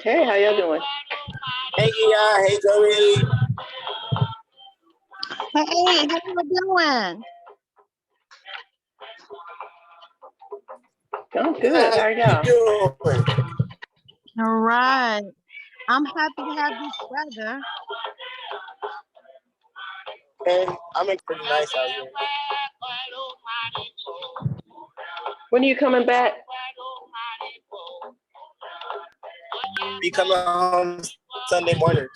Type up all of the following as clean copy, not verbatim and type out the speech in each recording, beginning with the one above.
Hey, how y'all doing? Hey, hey, Joey. Hey, how you doing? I'm good. How are y'all? All right. I'm happy to have this weather. And I'm pretty nice out here. When are you coming back? Be coming home Sunday morning.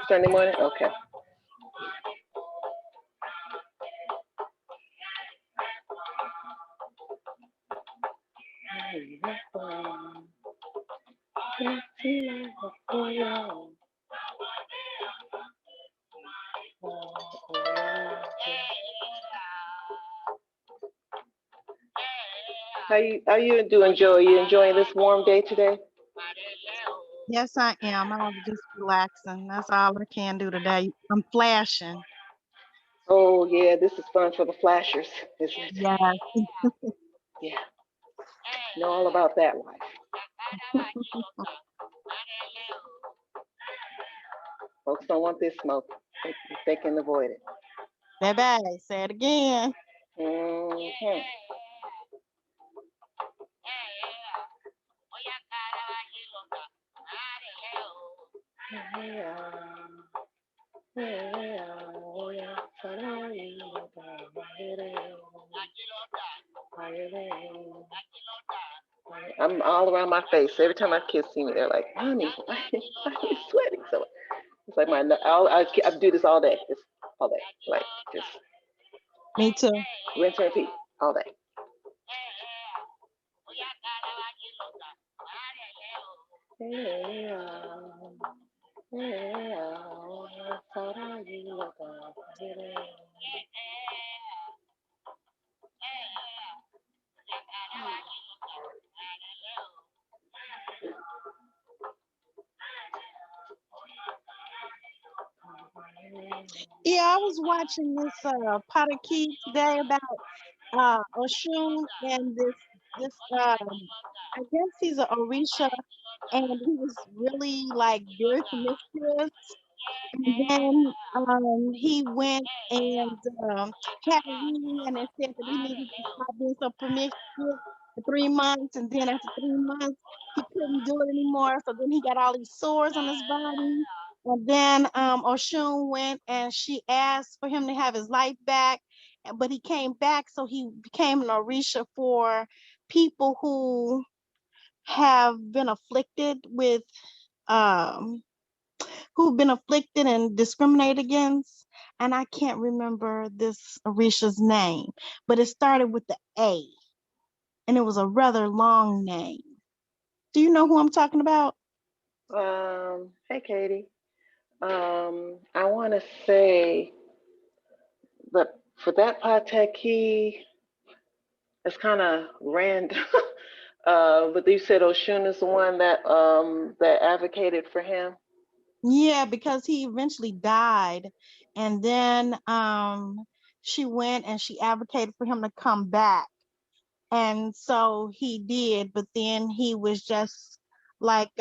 Sunday morning? Okay. How you doing, Joey? You enjoying this warm day today? Yes, I am. I'm just relaxing. That's all I can do today. I'm flashing. Oh yeah, this is fun for the flashers, isn't it? Yeah. Yeah. Know all about that life. Folks don't want this smoke. They can avoid it. Baby, say it again. Mm-hmm. I'm all around my face. Every time my kids see me, they're like, "Honey, why are you sweating so?" It's like I do this all day, just all day, like just. Me too. Rinse and repeat all day. Yeah, I was watching this Key today about Oshun and this I guess he's a Orisha, and he was really like very promiscuous. And then he went and had a reading, and it said that he needed to stop being so promiscuous for 3 months. And then after 3 months, he couldn't do it anymore. So then he got all these sores on his body. And then Oshun went and she asked for him to have his life back, but he came back. So he became an Orisha for people who have been afflicted with um who've been afflicted and discriminated against. And I can't remember this Orisha's name, but it started with the A, and it was a rather long name. Do you know who I'm talking about? Hey, Katie. I want to say that for that Pateki, it's kind of random. But you said Oshun is the one that advocated for him. Yeah, because he eventually died, and then she went and she advocated for him to come back, and so he did. But then he was just like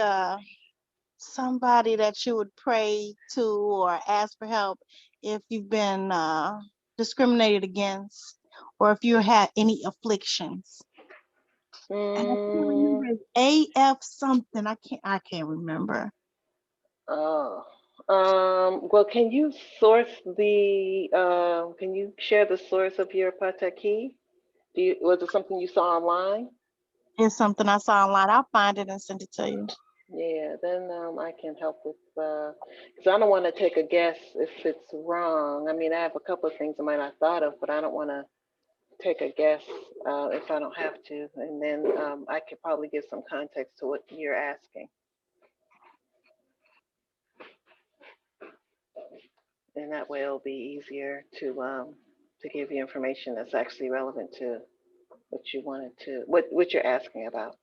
somebody that you would pray to or ask for help if you've been discriminated against or if you had any afflictions. And I can't Mm, remember, it's AF something. I can't remember. oh. Well, can you source the? Can you share the source of your Pateki? Was it something you saw online? It's something I saw online. I'll find it and send it to you. Yeah, then I can help with because I don't want to take a guess if it's wrong. I mean, I have a couple of things I might not thought of, but I don't want to take a guess if I don't have to. And then I could probably give some context to what you're asking, and that way it'll be easier to give you information that's actually relevant to what you wanted to what you're asking about.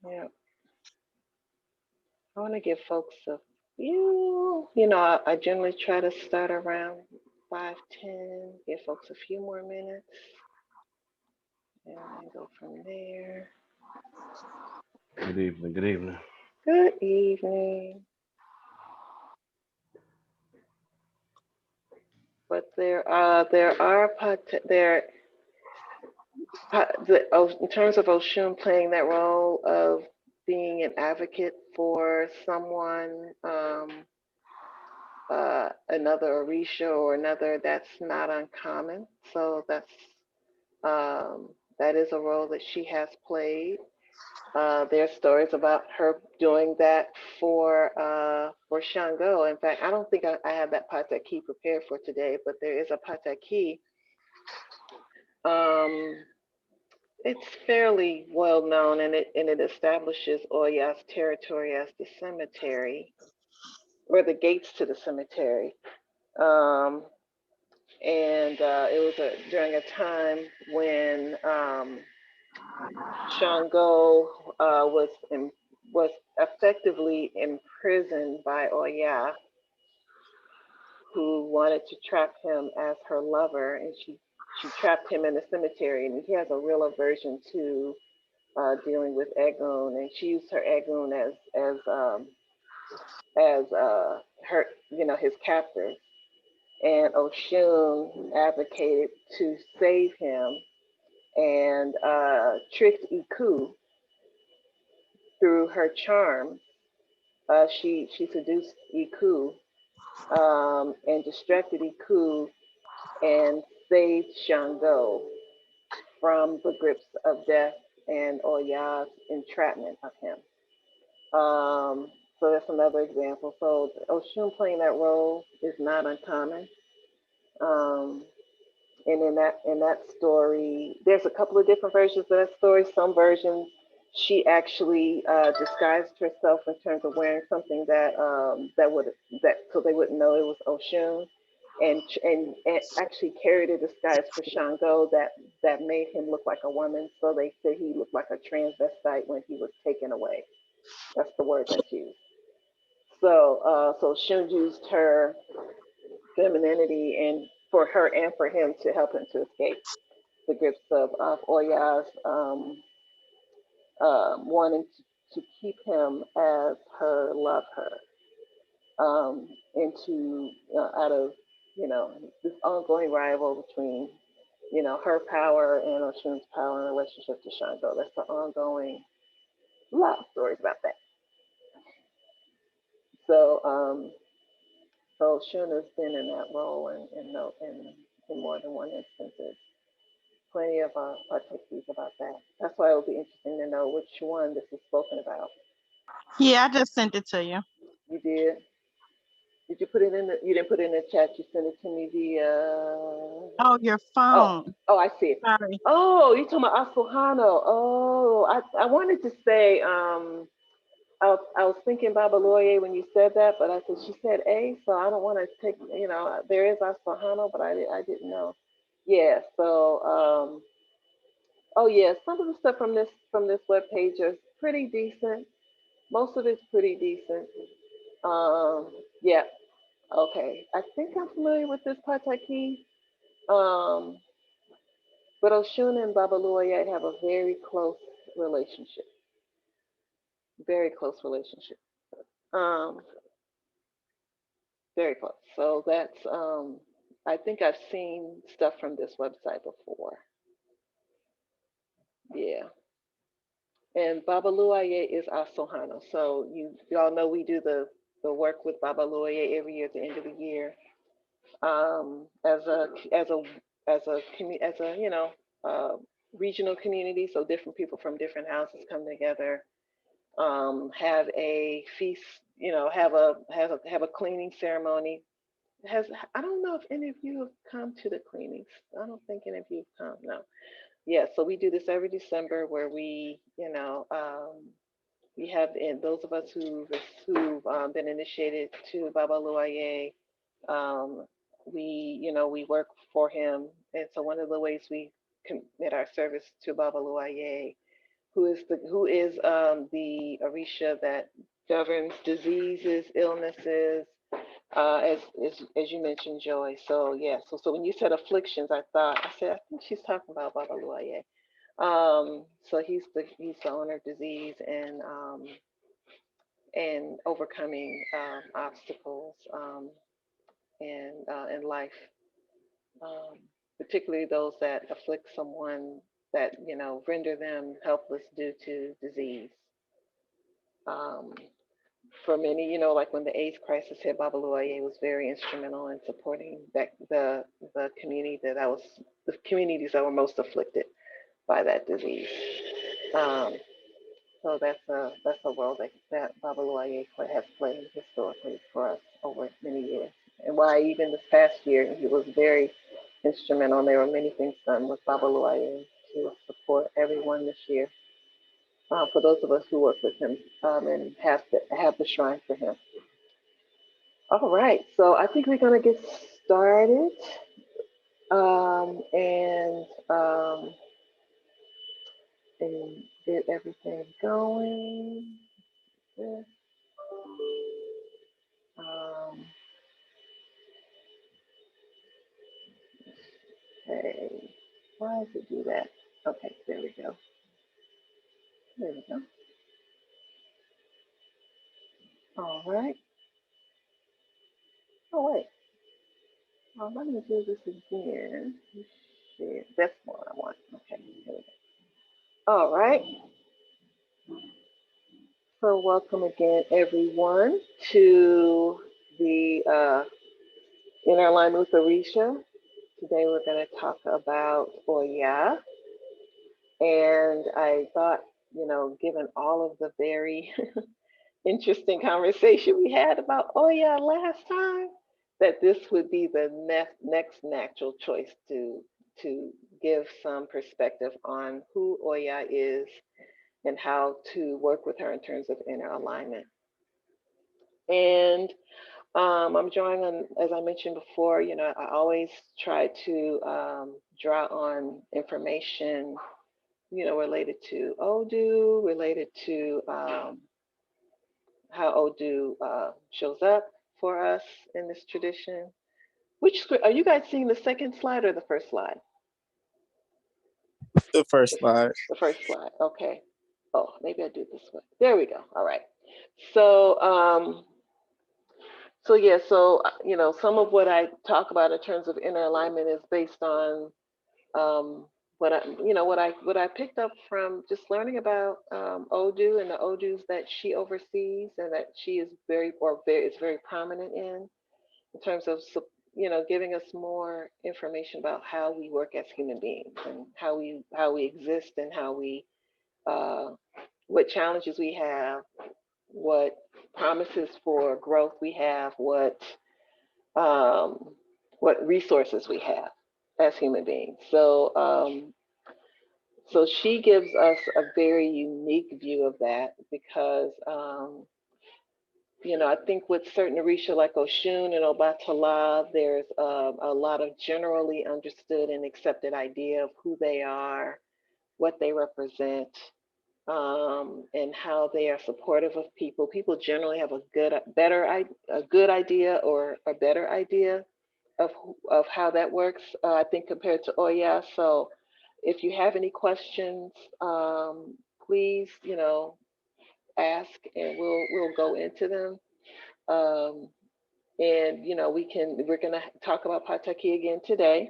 Yeah, I want to give folks a few. I generally try to start around 5:10. Give folks a few more minutes, and then go from there. Good evening. Good evening. Good evening. But there are there in terms of Oshun playing that role of being an advocate for someone, another Orisha or another, that's not uncommon. So that is a role that she has played. There are stories about her doing that for Shango. In fact, I don't think I have that pataki prepared for today, but there is a pataki. Um, it's fairly well known, and it establishes Oya's territory as the cemetery or the gates to the cemetery. Um, and it was during a time when Shango was effectively imprisoned by Oya, who wanted to trap him as her lover, and she trapped him in the cemetery, and he has a real aversion to dealing with Egun, and she used her Egun as her his captor, and Oshun advocated to save him and tricked Iku through her charm. She seduced Iku and distracted Iku and saved Shango from the grips of death and Oya's entrapment of him. So that's another example. So Oshun playing that role is not uncommon. Um, and in that story, there's a couple of different versions of that story. Some versions, she actually disguised herself in terms of wearing something that so they wouldn't know it was Oshun, and actually carried a disguise for Shango that made him look like a woman. So they said he looked like a transvestite when he was taken away. That's the word that's used. So Shun used her femininity and for her and for him to help him to escape the grips of Oya's wanting to keep him as her, love her, into out of this ongoing rival between her power and Oshun's power in relationship to Shango. That's the ongoing lot of stories about that. So so Shun has been in that role in more than one instance. There's plenty of participants about that. That's why it would be interesting to know which one this is spoken about. Yeah, I just sent it to you. You did? Did you put it in the? You didn't put it in the chat. You sent it to me via. Oh, your Oh, phone. oh, I see it. Sorry. Oh, you talking about Asuhano? Oh, I wanted to say I was thinking Babaloye when you said that, but I said she said A, so I don't want to take. There is Asuhano, but I didn't know. Yeah. So oh yeah, some of the stuff from this web page is pretty decent. Most of it's pretty decent. Yeah. Okay. I think I'm familiar with this Pataki. Um, but Oshun and Babaloye have a very close relationship. Very close relationship. Um, very close. So that's I think I've seen stuff from this website before. Yeah. And Babaluaye is Asohana. So y'all know we do the work with Babaluaye every year at the end of the year. As a uh, regional community, so different people from different houses come together, have a feast, have a cleaning ceremony. Has I don't know if any of you have come to the cleanings. I don't think any of you have come. No. Yeah. So we do this every December where we have and those of us who've been initiated to Baba Luaye, um, we work for him, and so one of the ways we commit our service to Baba Luaye, who is Orisha that governs diseases, illnesses, as you mentioned, Joy. So yeah, so when you said afflictions, I think she's talking about Baba Luaye. So he's the owner of disease and overcoming obstacles in life, um, particularly those that afflict someone that render them helpless due to disease. Um, for many, like when the AIDS crisis hit, Baba Luaye was very instrumental in supporting the community that was the communities that were most afflicted by that disease. Um, So that's a role that Baba Luaye has played historically for us over many years. And why even this past year he was very instrumental. There were many things done with Baba Luaye to support everyone this year. For those of us who work with him and have the shrine for him. All right, so I think we're gonna get started and and get everything going. Um, okay. Why does it do that? Okay, there we go. There we go. All right. Oh, wait. Let me do this again. Share. That's what I want. Okay, here we go. All right. So, welcome again, everyone, to the Inner Alignment with Orisha. Today, we're going to talk about Oya. And I thought, given all of the very interesting conversation we had about Oya last time, that this would be the next natural choice to give some perspective on who Oya is and how to work with her in terms of inner alignment. And I'm drawing on, as I mentioned before, I always try to draw on information, related to Odu, related to how Odu shows up for us in this tradition. Which are you guys seeing, the second slide or the first slide? The first slide. The first slide. Okay. Oh, maybe I do it this way. There we go. All right. So, some of what I talk about in terms of inner alignment is based on what I picked up from just learning about Odu and the Odus that she oversees and that she is very prominent in terms of giving us more information about how we work as human beings and how we exist and how we uh, what challenges we have, what promises for growth we have, um, what resources we have as human beings. So she gives us a very unique view of that because, I think with certain Orisha like Oshun and Obatala, there's a lot of generally understood and accepted idea of who they are, what they represent, and how they are supportive of people. People generally have a good idea or a better idea of how that works. I think compared to Oya. So, if you have any questions, please, ask, and we'll go into them. Um, and we're gonna talk about Pataki again today,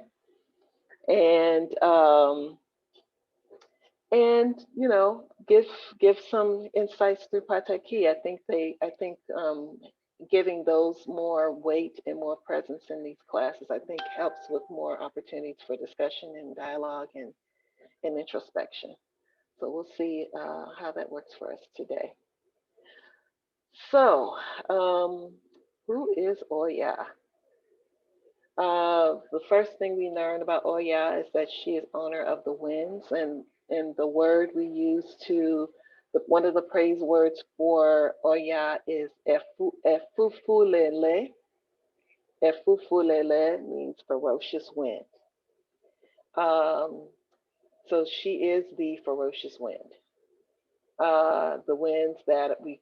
and give some insights through Pataki. I think giving those more weight and more presence in these classes, I think, helps with more opportunities for discussion and dialogue and introspection. So we'll see how that works for us today. So, who is Oya? The first thing we learn about Oya is that she is owner of the winds, and the word we use one of the praise words for Oya is efufulele. Efufulele means ferocious wind. Um, so she is the ferocious wind. The winds that we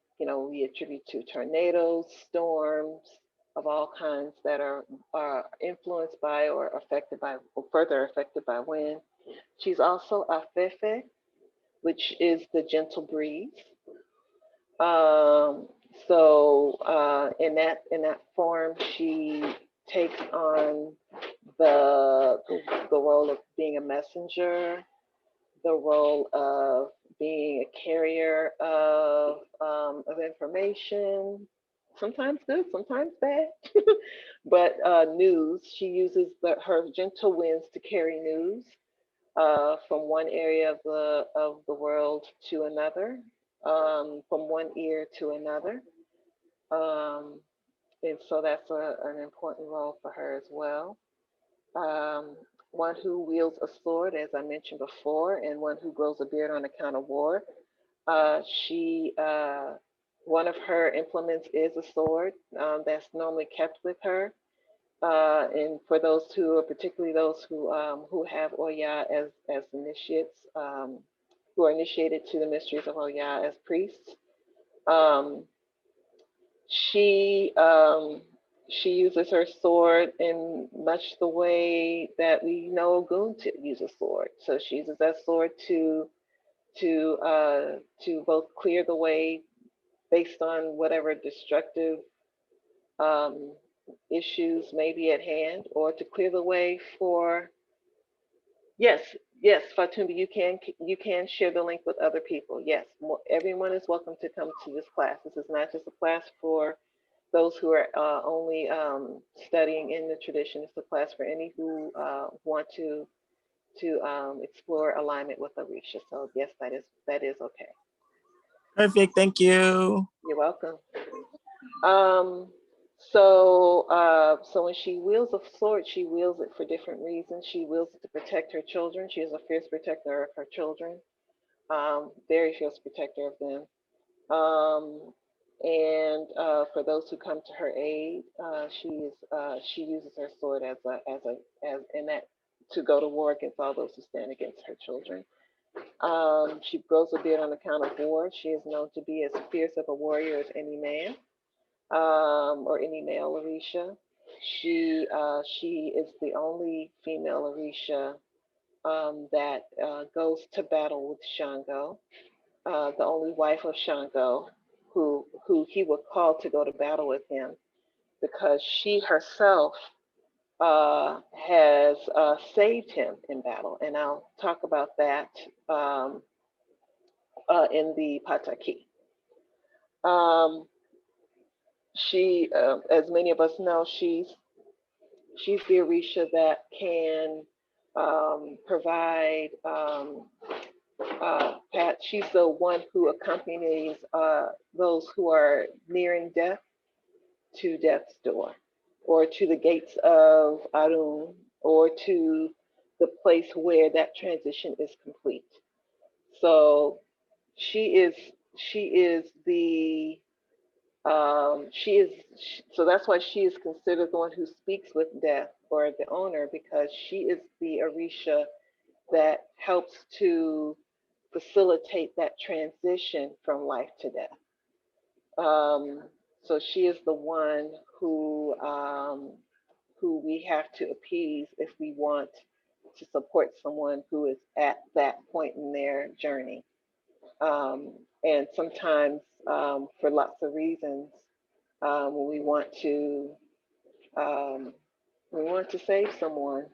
attribute to tornadoes, storms of all kinds that are influenced by or affected by or further affected by wind. She's also Afefe, which is the gentle breeze. Um, in that form, she takes on the the role of being a messenger, the role of being a carrier of information, sometimes good, sometimes bad, but news. She uses her gentle winds to carry news from one area of the world to another, from one ear to another. Um, and so that's an important role for her as well. Um, One who wields a sword, as I mentioned before, and one who grows a beard on account of war. She One of her implements is a sword that's normally kept with her. And for those particularly those who have Oya as initiates, who are initiated to the mysteries of Oya as priests, um, she um, she uses her sword in much the way that we know Ogun to use a sword. So she uses that sword to both clear the way based on whatever destructive um, issues may be at hand, or to clear the way for. Yes, yes, Fatumbi, you can share the link with other people. Yes, everyone is welcome to come to this class. This is not just a class for those who are only studying in the tradition. It's a class for any who want to explore alignment with Orisha. So yes, that is okay. Perfect. Thank you. You're welcome. Um, so when she wields a sword, she wields it for different reasons. She wields it to protect her children. She is a fierce protector of her children. Very fierce protector of them. And for those who come to her aid, she uses her sword as in that to go to war against all those who stand against her children. She grows a beard on account of war. She is known to be as fierce of a warrior as any man, or any male Orisha. She is the only female Orisha that goes to battle with Shango, the only wife of Shango, who he would call to go to battle with him because she herself has saved him in battle, and I'll talk about that um, in the Pataki. Um, as many of us know, she's the Orisha that can provide. She's the one who accompanies those who are nearing death to death's door, or to the gates of Arun, or to the place where that transition is complete. So she is she is the she is so that's why she is considered the one who speaks with death, or the owner, because she is the Orisha that helps to facilitate that transition from life to death. Um, so she is the one who we have to appease if we want to support someone who is at that point in their journey. Um, and sometimes, for lots of reasons, when um, we want to save someone,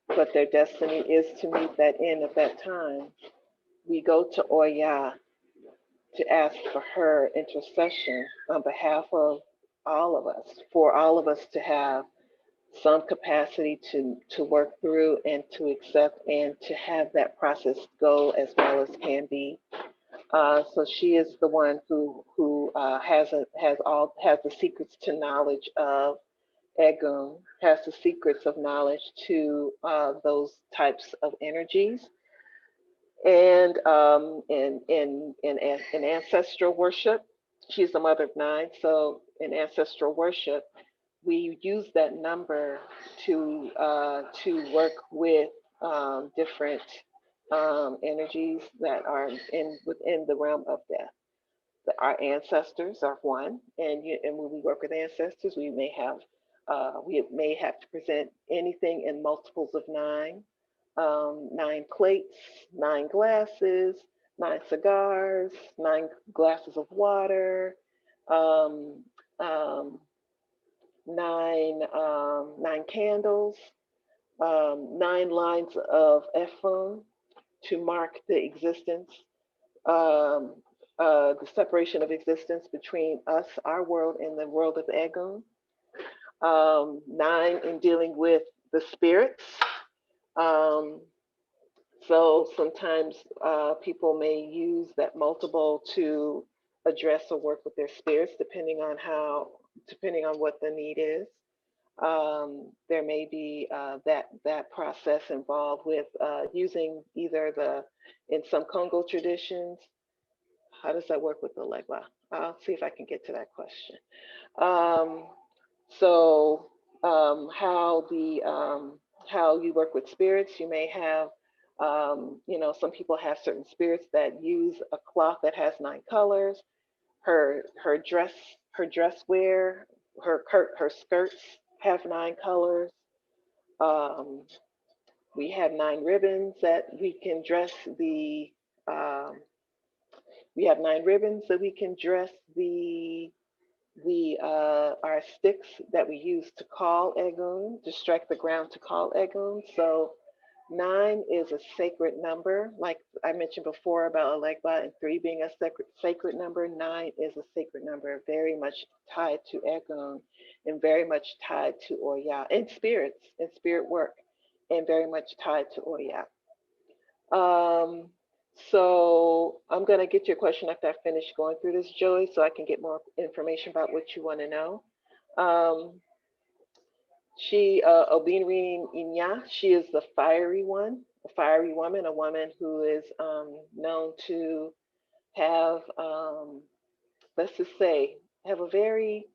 but their destiny is to meet that end at that time, we go to Oya to ask for her intercession on behalf of all of us, for all of us to have some capacity to work through and to accept and to have that process go as well as can be. So she is the one who has the secrets to knowledge of Egun, has the secrets of knowledge to those types of energies, and in ancestral worship, she's the mother of nine. So in ancestral worship, we use that number to work with different energies that are in within the realm of death. Our ancestors are one, and when we work with ancestors, we may have to present anything in multiples of nine, nine plates, nine glasses, nine cigars, nine glasses of water, um, um, nine candles, nine lines of Ephron to mark the existence, um, the separation of existence between us, our world, and the world of Egun. Nine in dealing with the spirits. Um, so sometimes people may use that multiple to address or work with their spirits, depending on what the need is. There may be that process involved with using either in some Congo traditions. How does that work with the legba? I'll see if I can get to that question. Um, so how you work with spirits, you may have some people have certain spirits that use a cloth that has nine colors. Her dress wear, her skirts have nine colors. Um, we have nine ribbons that we can dress the um, we have nine ribbons that we can dress the our sticks that we use to call Egun, to strike the ground to call Egun. So nine is a sacred number. Like I mentioned before about Alegba and three being a sacred number, nine is a sacred number, very much tied to Egun and very much tied to Oya and spirits and spirit work, and very much tied to Oya. Um, so I'm going to get your question after I finish going through this, Joey, so I can get more information about what you want to know. Um, Obinrin Inya, she is the fiery one, a fiery woman, a woman who is known to have, let's just say, have a very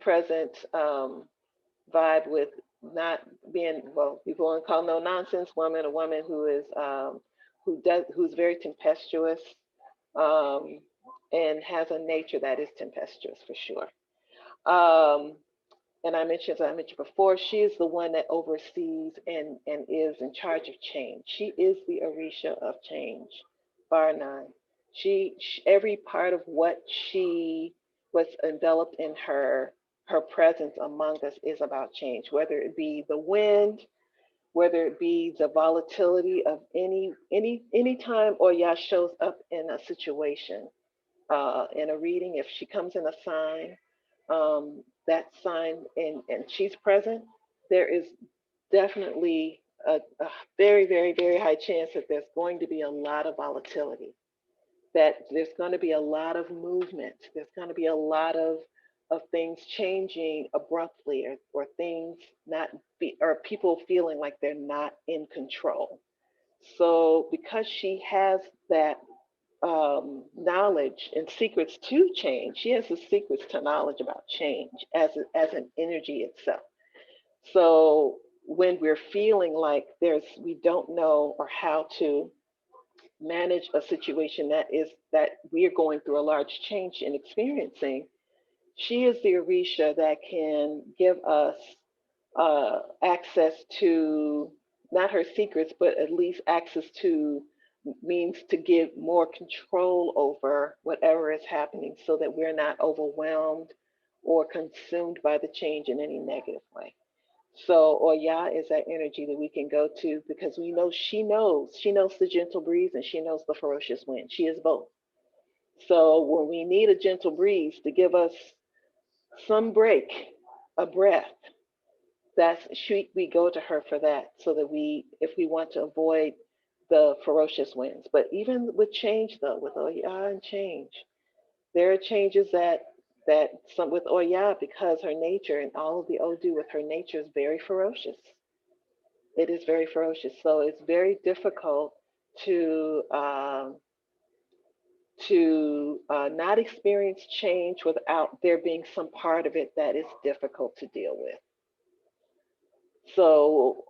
present vibe with not being, well, people want to call no nonsense woman, a woman who is who's very tempestuous, um, and has a nature that is tempestuous for sure. Um, and as I mentioned before, she is the one that oversees and is in charge of change. She is the Orisha of change, bar none. Every part of what she was enveloped in her presence among us is about change, whether it be the wind, whether it be the volatility of any time Oya shows up in a situation, in a reading, if she comes in a sign, that sign and she's present, there is definitely a very, very, very high chance that there's going to be a lot of volatility, that there's going to be a lot of movement, there's going to be a lot of things changing abruptly, or things not be, or people feeling like they're not in control. So because she has that knowledge and secrets to change. She has the secrets to knowledge about change as an energy itself. So when we're feeling like we don't know or how to manage a situation that we are going through a large change and experiencing, she is the Orisha that can give us access to not her secrets, but at least access to means to give more control over whatever is happening so that we're not overwhelmed or consumed by the change in any negative way. So Oya is that energy that we can go to because we know she knows the gentle breeze and she knows the ferocious wind. She is both. So when we need a gentle breeze to give us some break, a breath, we go to her for that, so that if we want to avoid the ferocious winds. But even with change, though, with Oya and change, there are changes that some with Oya, because her nature and all of the Odu with her nature is very ferocious. It is very ferocious, so it's very difficult to not experience change without there being some part of it that is difficult to deal with. So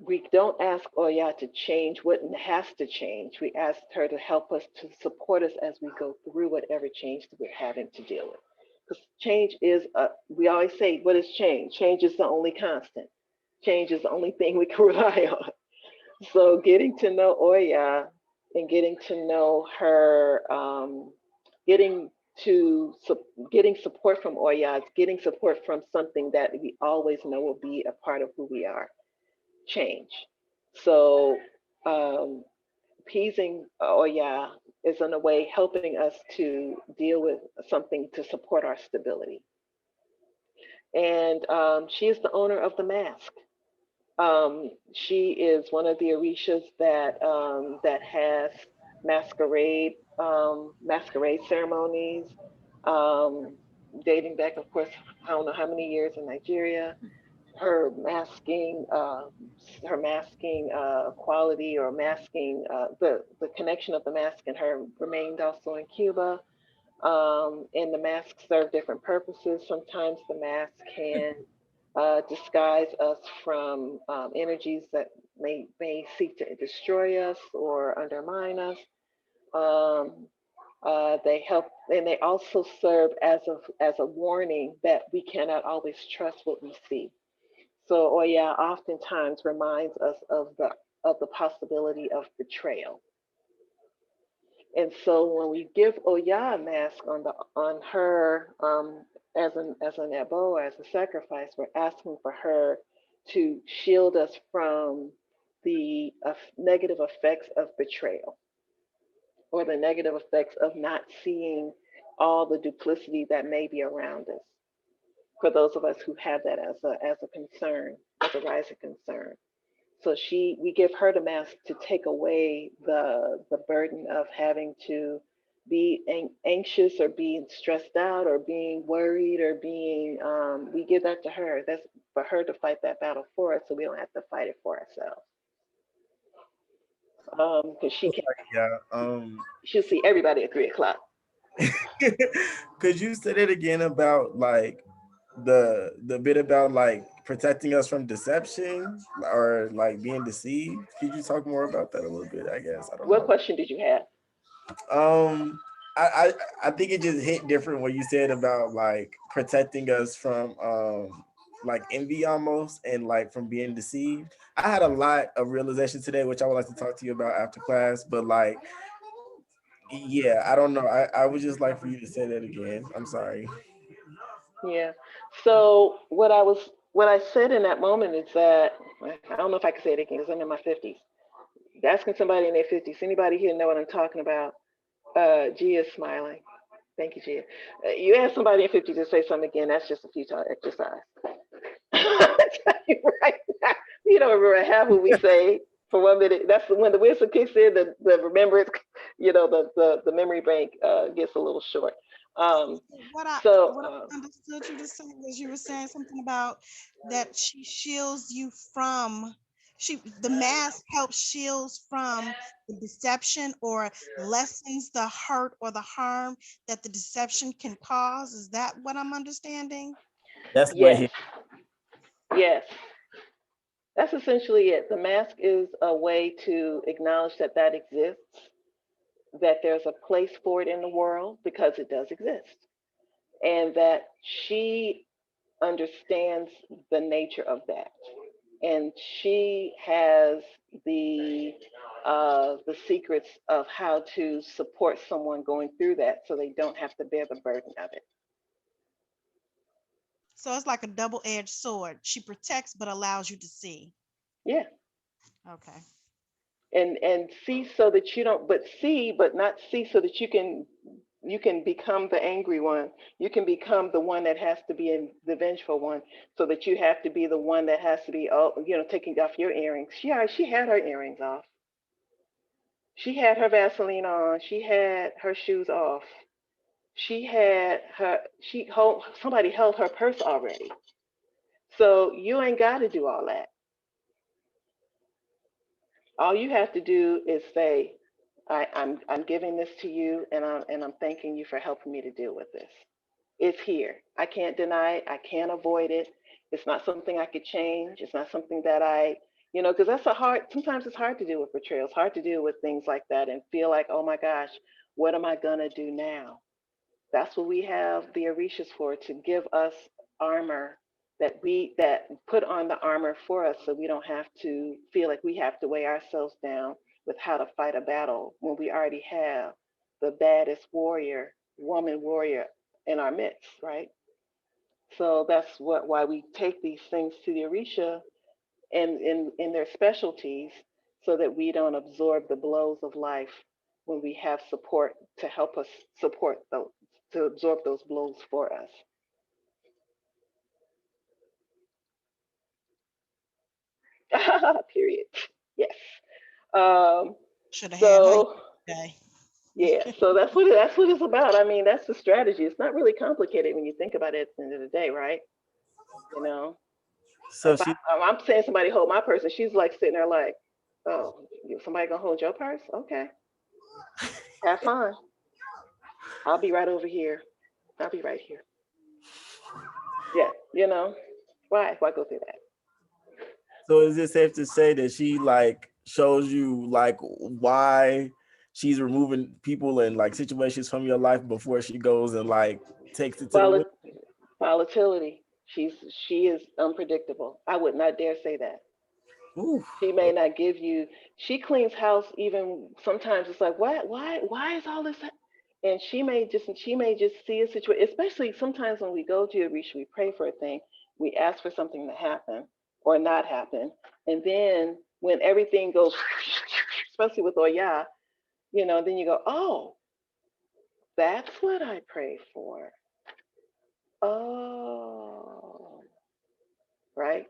we don't ask Oya to change what has to change. We ask her to help us, to support us as we go through whatever change that we're having to deal with. Because change is, we always say, what is change? Change is the only constant. Change is the only thing we can rely on. So getting to know Oya and getting to know her, getting to getting support from Oya is getting support from something that we always know will be a part of who we are, change. So appeasing Oya is in a way helping us to deal with something to support our stability. And she is the owner of the mask. She is one of the Orishas that has masquerade ceremonies, um, dating back, of course, I don't know how many years in Nigeria. Her masking, quality, or masking, the connection of the mask and her remained also in Cuba. And the masks serve different purposes. Sometimes the mask can disguise us from energies that may seek to destroy us or undermine us. Um, they help, and they also serve as a warning that we cannot always trust what we see. So Oya oftentimes reminds us of the possibility of betrayal. And so when we give Oya a mask on her, as an ebo, as a sacrifice, we're asking for her to shield us from the negative effects of betrayal, or the negative effects of not seeing all the duplicity that may be around us. For those of us who have that as a concern, as a rising concern. So we give her the mask to take away the burden of having to be anxious or being stressed out or being worried or being. We give that to her. That's for her to fight that battle for us, so we don't have to fight it for ourselves. Because Yeah. she'll see everybody at 3 o'clock. Could you say that again about like the bit about like protecting us from deception or like being deceived. Could you talk more about that a little bit? I guess I don't What know. question did you have? Um, I think it just hit different what you said about like protecting us from like envy almost and like from being deceived. I had a lot of realization today, which I would like to talk to you about after class. But like, yeah, I don't know. I would just like for you to say that again. I'm sorry. Yeah. So what I said in that moment is that I don't know if I can say it again because I'm in my 50s. Asking somebody in their 50s, anybody here know what I'm talking about? Gia's smiling. Thank you, Gia. You ask somebody in 50 to say something again, that's just a futile exercise. I tell you right now, you don't remember half what we say for 1 minute. That's when the wisdom kicks in, the remembrance, the memory bank gets a little short. Um, so, What I understood you to say was you were saying something about that she shields you from the mask helps shields from the deception or lessens the hurt or the harm that the deception can cause. Is that what I'm understanding? That's what yes, he. yes, that's essentially it. The mask is a way to acknowledge that that exists, that there's a place for it in the world because it does exist, and that she understands the nature of that, and she has the the secrets of how to support someone going through that so they don't have to bear the burden of it. So it's like a double-edged sword. She protects but allows you to see. Yeah, Okay. and see so that you don't, but see, but not see so that you can become the angry one. You can become the one that has to be the vengeful one, so that you have to be the one that has to be, oh, taking off your earrings. She had her earrings off. She had her Vaseline on. She had her shoes off. She had her she hold somebody held her purse already. So you ain't got to do all that. All you have to do is say, I'm giving this to you, and I'm thanking you for helping me to deal with this. It's here. I can't deny it. I can't avoid it. It's not something I could change. It's not something that because that's a hard. Sometimes it's hard to deal with betrayal. It's hard to deal with things like that and feel like, oh my gosh, what am I gonna do now? That's what we have the Orishas for, to give us armor, that put on the armor for us so we don't have to feel like we have to weigh ourselves down with how to fight a battle when we already have the baddest woman warrior in our midst, right? So that's why we take these things to the Orisha and in their specialties, so that we don't absorb the blows of life when we have support to help us support those, to absorb those blows for us. Period. Yes. Um, Should have had her so yesterday. yeah, so that's what it's about. I mean, that's the strategy. It's not really complicated when you think about it at the end of the day, right? You know, So if she. I'm saying somebody hold my purse, and she's like sitting there like, oh, somebody gonna hold your purse? Okay, have fun. I'll be right over here. I'll be right here. Yeah, why go through that? So is it safe to say that she like shows you like why she's removing people and like situations from your life before she goes and like takes it to the Vol- wind? Volatility. She is unpredictable. I would not dare say that. Ooh. She may not give you. She cleans house even sometimes. It's like, why is all this? And she may just see a situation. Especially sometimes when we go to a reach, we pray for a thing, we ask for something to happen or not happen, and then when everything goes, especially with Oya, then you go, oh, that's what I prayed for. Oh, right.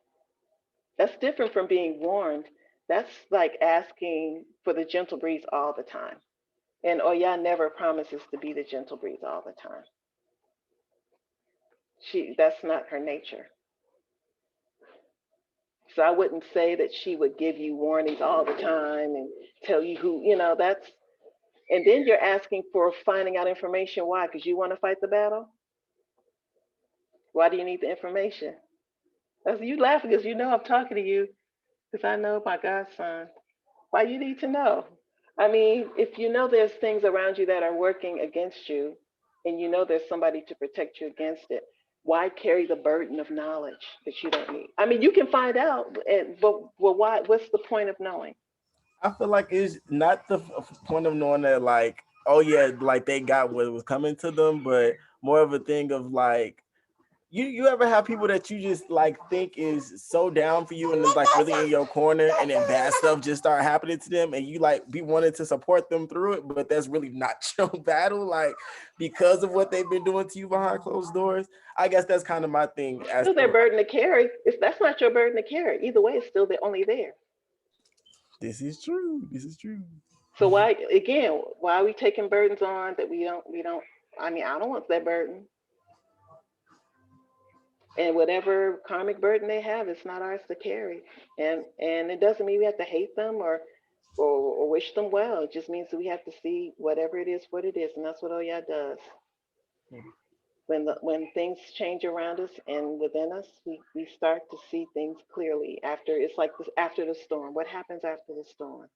That's different from being warned. That's like asking for the gentle breeze all the time. And Oya never promises to be the gentle breeze all the time. That's not her nature. So I wouldn't say that she would give you warnings all the time and tell you that's, and then you're asking for finding out information. Why? Because you want to fight the battle? Why do you need the information? You laughing because you know I'm talking to you because I know my godson. Why you need to know? I mean, if you know there's things around you that are working against you, and you know there's somebody to protect you against it, why carry the burden of knowledge that you don't need? I mean, you can find out, but well, why? What's the point of knowing? I feel like it's not the point of knowing that like, oh yeah, like they got what was coming to them, but more of a thing of like, you ever have people that you just like think is so down for you and is like really in your corner, and then bad stuff just start happening to them, and you like be wanting to support them through it, but that's really not your battle, like because of what they've been doing to you behind closed doors. I guess that's kind of my thing It's as still their to burden to carry. That's not your burden to carry. Either way, it's still only there. this is true. This is true. So why again? Why are we taking burdens on that we don't? We don't. I mean, I don't want that burden. And whatever karmic burden they have, it's not ours to carry. And it doesn't mean we have to hate them or wish them well. It just means that we have to see whatever it is what it is, and that's what Oya does. When things change around us and within us, we start to see things clearly. After it's like this, after the storm. What happens after the storm?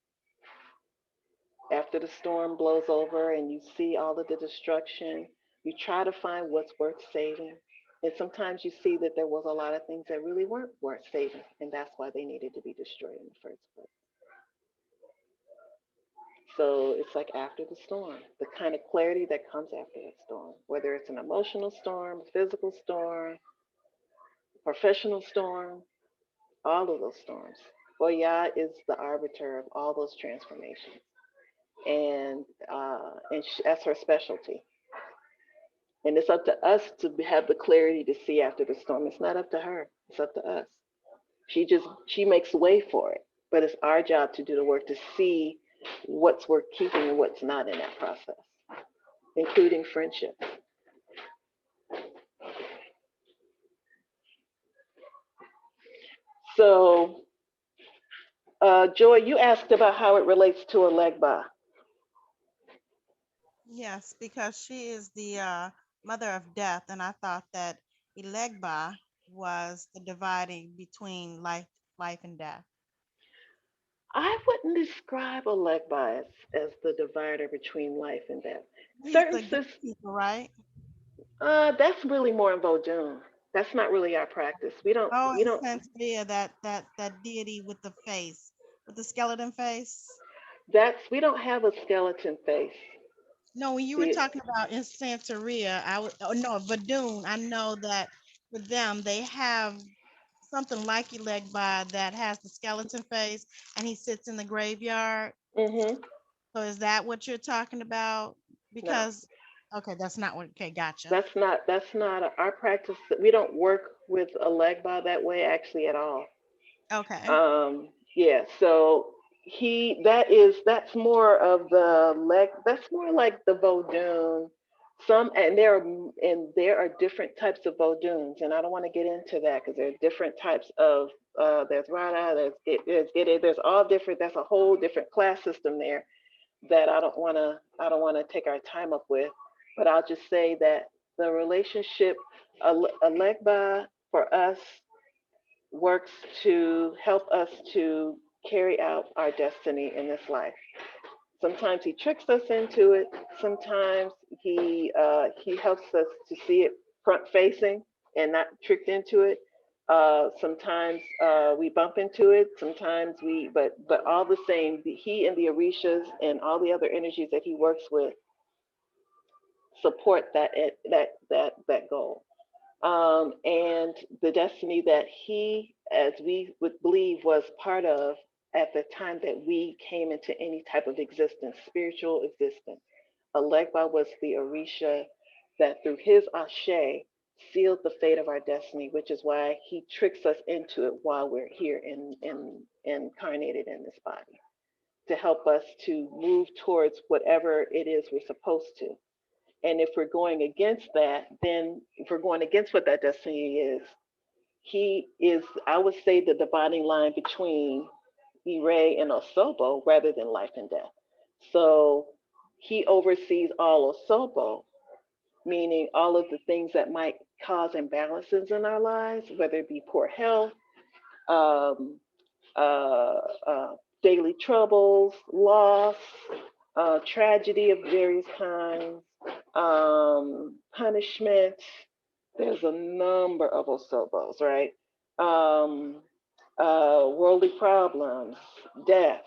After the storm blows over and you see all of the destruction, you try to find what's worth saving. And sometimes you see that there was a lot of things that really weren't worth saving, and that's why they needed to be destroyed in the first place. So it's like after the storm, the kind of clarity that comes after that storm, whether it's an emotional storm, a physical storm, professional storm, all of those storms. Well, Yah is the arbiter of all those transformations, and that's her specialty. And it's up to us to have the clarity to see after the storm. It's not up to her. It's up to us. She makes way for it. But it's our job to do the work to see what's worth keeping and what's not in that process, including friendship. So, Joy, you asked about how it relates to a legba. Yes, because she is the mother of death, and I thought that Elegba was the dividing between life and death. I wouldn't describe a legba as the divider between life and death. He's Certain the systems, gatekeeper, right? that's really more in Vodun. That's not really our practice. We don't. Oh, We and don't. Santeria, that deity with the face, with the skeleton face. We don't have a skeleton face. No, when you were See, talking about in Santeria, I was, oh no, Vadun. I know that for them they have something like Elegba that has the skeleton face, and he sits in the graveyard. mm-hmm. So is that what you're talking about? No, Because okay, that's not what. Okay, gotcha. that's not our practice. We don't work with a legba that way actually at all. Okay. Yeah, so that's more of the leg. That's more like the Vodun. There are different types of Voduns, and I don't want to get into that because there are different types of there's Rada, there's Gede, there's all different. That's a whole different class system there that I don't want to take our time up with. But I'll just say that the relationship a legba for us works to help us to carry out our destiny in this life. Sometimes he tricks us into it. Sometimes he helps us to see it front facing and not tricked into it. Sometimes we bump into it. Sometimes but all the same, he and the Orishas and all the other energies that he works with support that goal. And the destiny that he, as we would believe, was part of at the time that we came into any type of existence, spiritual existence. Alegba was the Orisha that through his Ashe sealed the fate of our destiny, which is why he tricks us into it while we're here in incarnated in this body to help us to move towards whatever it is we're supposed to. And if we're going against that, then if we're going against what that destiny is, he is, I would say, the dividing line between Ire and Osobo rather than life and death. So he oversees all Osobo, meaning all of the things that might cause imbalances in our lives, whether it be poor health, um, uh, uh, daily troubles, loss, tragedy of various kinds, punishment. There's a number of osobos, right? Um, worldly problems, death.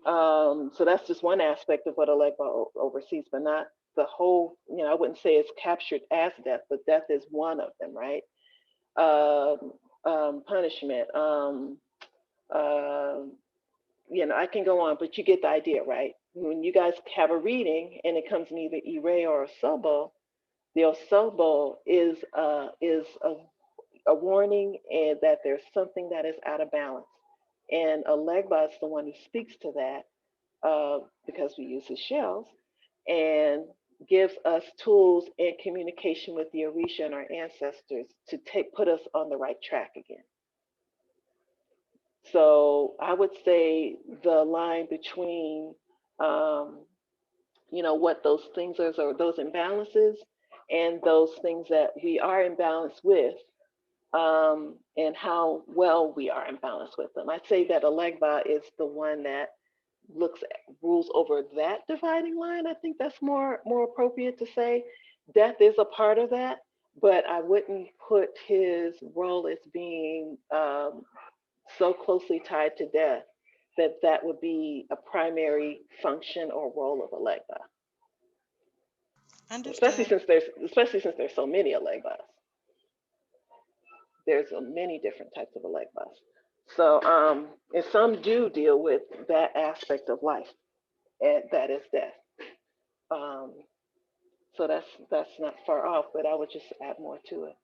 So that's just one aspect of what Alegba oversees, but not the whole. I wouldn't say it's captured as death, but death is one of them, right? Um, punishment. Uh, I can go on, but you get the idea, right? When you guys have a reading and it comes in either Ire or Osobo, the Osobo is a warning and that there's something that is out of balance. And Alegba is the one who speaks to that because we use his shells and gives us tools and communication with the Orisha and our ancestors to put us on the right track again. So I would say the line between, um, what those things are, or those imbalances, and those things that we are in balance with, and how well we are in balance with them. I'd say that Alegba is the one that rules over that dividing line. I think that's more appropriate to say. Death is a part of that, but I wouldn't put his role as being so closely tied to death that that would be a primary function or role of a legba, especially Understood. since there's so many legbas. There's many different types of legbas. So and some do deal with that aspect of life, and that is death. Um, so that's not far off, but I would just add more to it.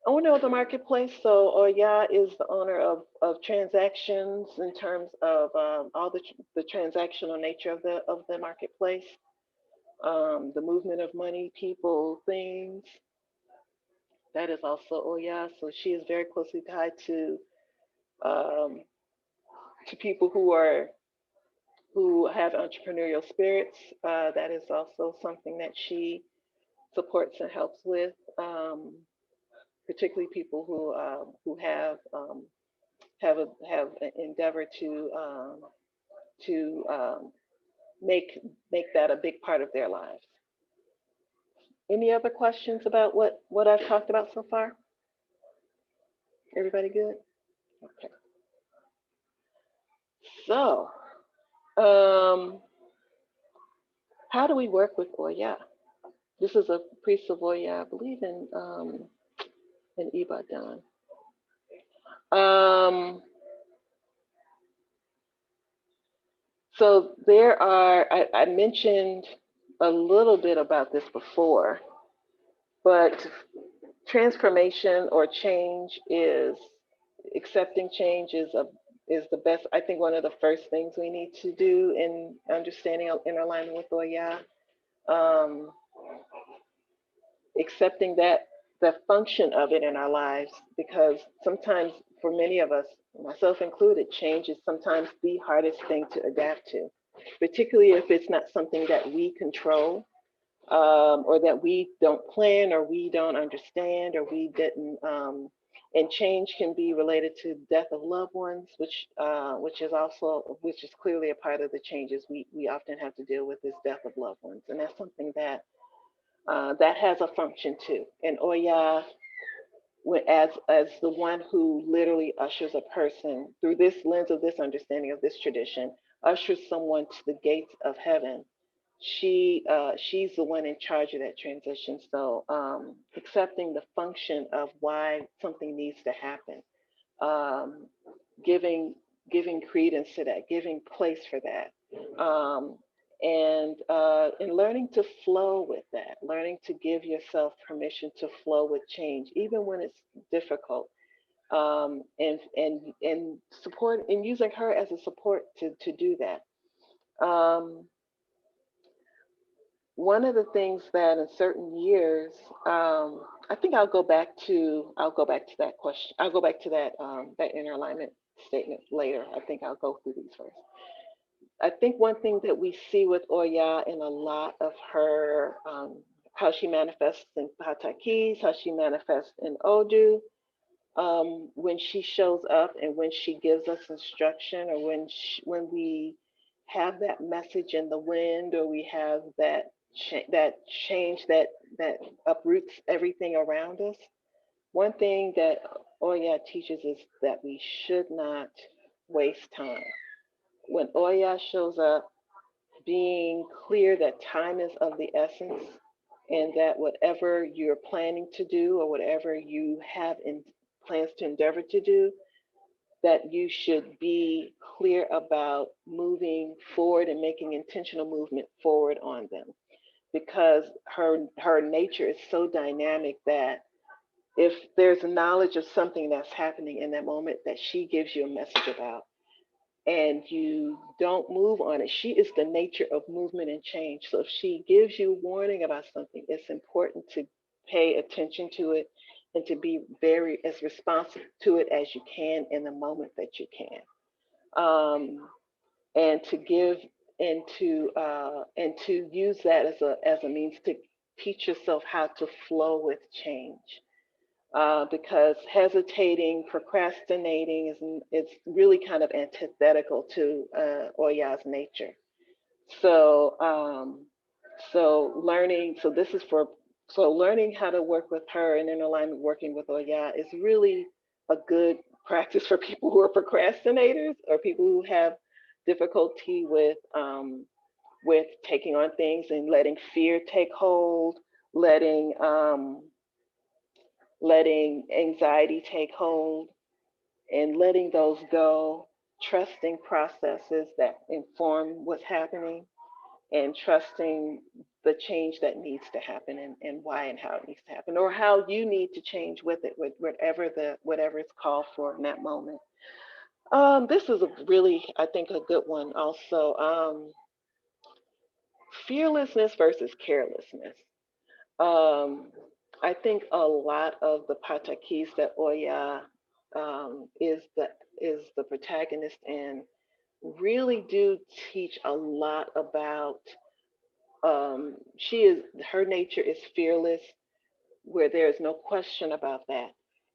Owner of the marketplace. So Oya is the owner of transactions in terms of all the transactional nature of the marketplace, the movement of money, people, things. That is also Oya. So she is very closely tied um, to people who have entrepreneurial spirits. That is also something that she supports and helps with. Particularly people who have endeavored to make that a big part of their lives. Any other questions about what I've talked about so far? Everybody good? Okay. So, um, how do we work with Oya? This is a priest of Oya, I believe in Ibadan. Um, so I mentioned a little bit about this before, but transformation or change is accepting change is the best. I think one of the first things we need to do in understanding in alignment with Oya, um, accepting that the function of it in our lives, because sometimes for many of us, myself included, change is sometimes the hardest thing to adapt to, particularly if it's not something that we control, or that we don't plan, or we don't understand, or we didn't. And change can be related to death of loved ones, which is clearly a part of the changes we often have to deal with is death of loved ones, and that's something that has a function too. And Oya, as the one who literally ushers a person through this lens of this understanding of this tradition, ushers someone to the gates of heaven. She's the one in charge of that transition. So accepting the function of why something needs to happen, um, giving giving credence to that, giving place for that, and learning to flow with that, learning to give yourself permission to flow with change, even when it's difficult, and support and using her as a support to do that. Um, One of the things that in certain years, I think I'll go back to that question. I'll go back to that inner alignment statement later. I think I'll go through these first. I think one thing that we see with Oya in a lot of her, how she manifests in Patakis, how she manifests in Odu, when she shows up and when she gives us instruction, or when we have that message in the wind, or we have that change that uproots everything around us. One thing that Oya teaches is that we should not waste time. When Oya shows up, being clear that time is of the essence, and that whatever you're planning to do, or whatever you have in plans to endeavor to do, that you should be clear about moving forward and making intentional movement forward on them, because her nature is so dynamic that if there's knowledge of something that's happening in that moment that she gives you a message about, and you don't move on it, she is the nature of movement and change. So if she gives you warning about something, it's important to pay attention to it and to be very as responsive to it as you can in the moment that you can. And to give and to use that as a means to teach yourself how to flow with change, because hesitating, procrastinating is really kind of antithetical to Oya's nature. So, so this is for, so learning how to work with her and in alignment working with Oya is really a good practice for people who are procrastinators, or people who have difficulty with taking on things and letting fear take hold, letting letting anxiety take hold, and letting those go, trusting processes that inform what's happening, and trusting the change that needs to happen, and why and how it needs to happen, or how you need to change with it, with whatever it's called for in that moment. This is a really, I think, a good one also. Fearlessness versus carelessness. Um, I think a lot of the patakis that Oya is the protagonist in really do teach a lot about. She is Her nature is fearless, where there is no question about that.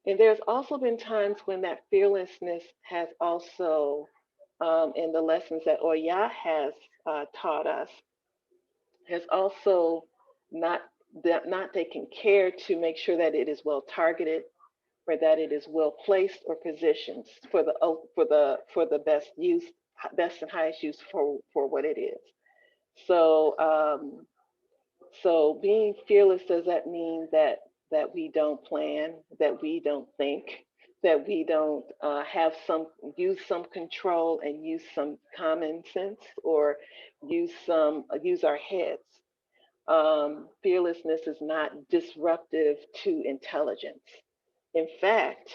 And there's also been times when that fearlessness has also, in the lessons that Oya has taught us, has also not not taken care to make sure that it is well targeted, or that it is well placed or positioned for the best use, best and highest use for what it is. So so being fearless, does that mean that we don't plan, that we don't think, that we don't have some use some control and use some common sense, or use our heads? Fearlessness is not disruptive to intelligence. In fact,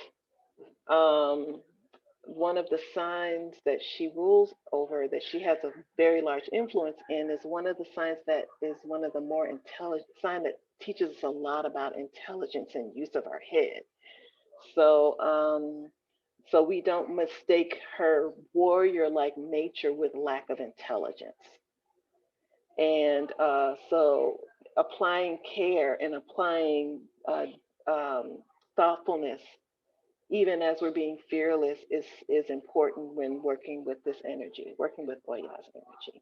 um, one of the signs that she rules over, that she has a very large influence in, is one of the signs that is one of the more intelligent sign that teaches us a lot about intelligence and use of our head. So, so we don't mistake her warrior-like nature with lack of intelligence. And so applying care and applying um, thoughtfulness, even as we're being fearless, is important when working with this energy, working with Oya's energy.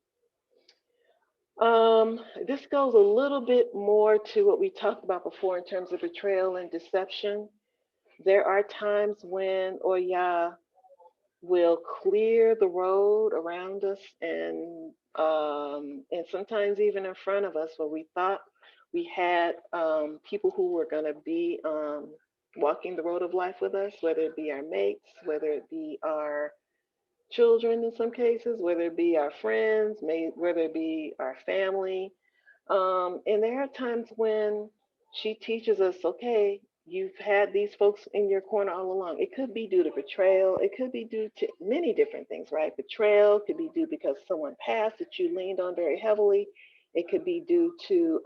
This goes a little bit more to what we talked about before in terms of betrayal and deception. There are times when Oya will clear the road around us, and sometimes even in front of us, where we thought we had people who were going to be walking the road of life with us, whether it be our mates, whether it be our children in some cases, whether it be our friends, whether it be our family. And there are times when she teaches us, okay, you've had these folks in your corner all along. It could be due to betrayal. It could be due to many different things, right? Betrayal could be due because someone passed that you leaned on very heavily. It could be due to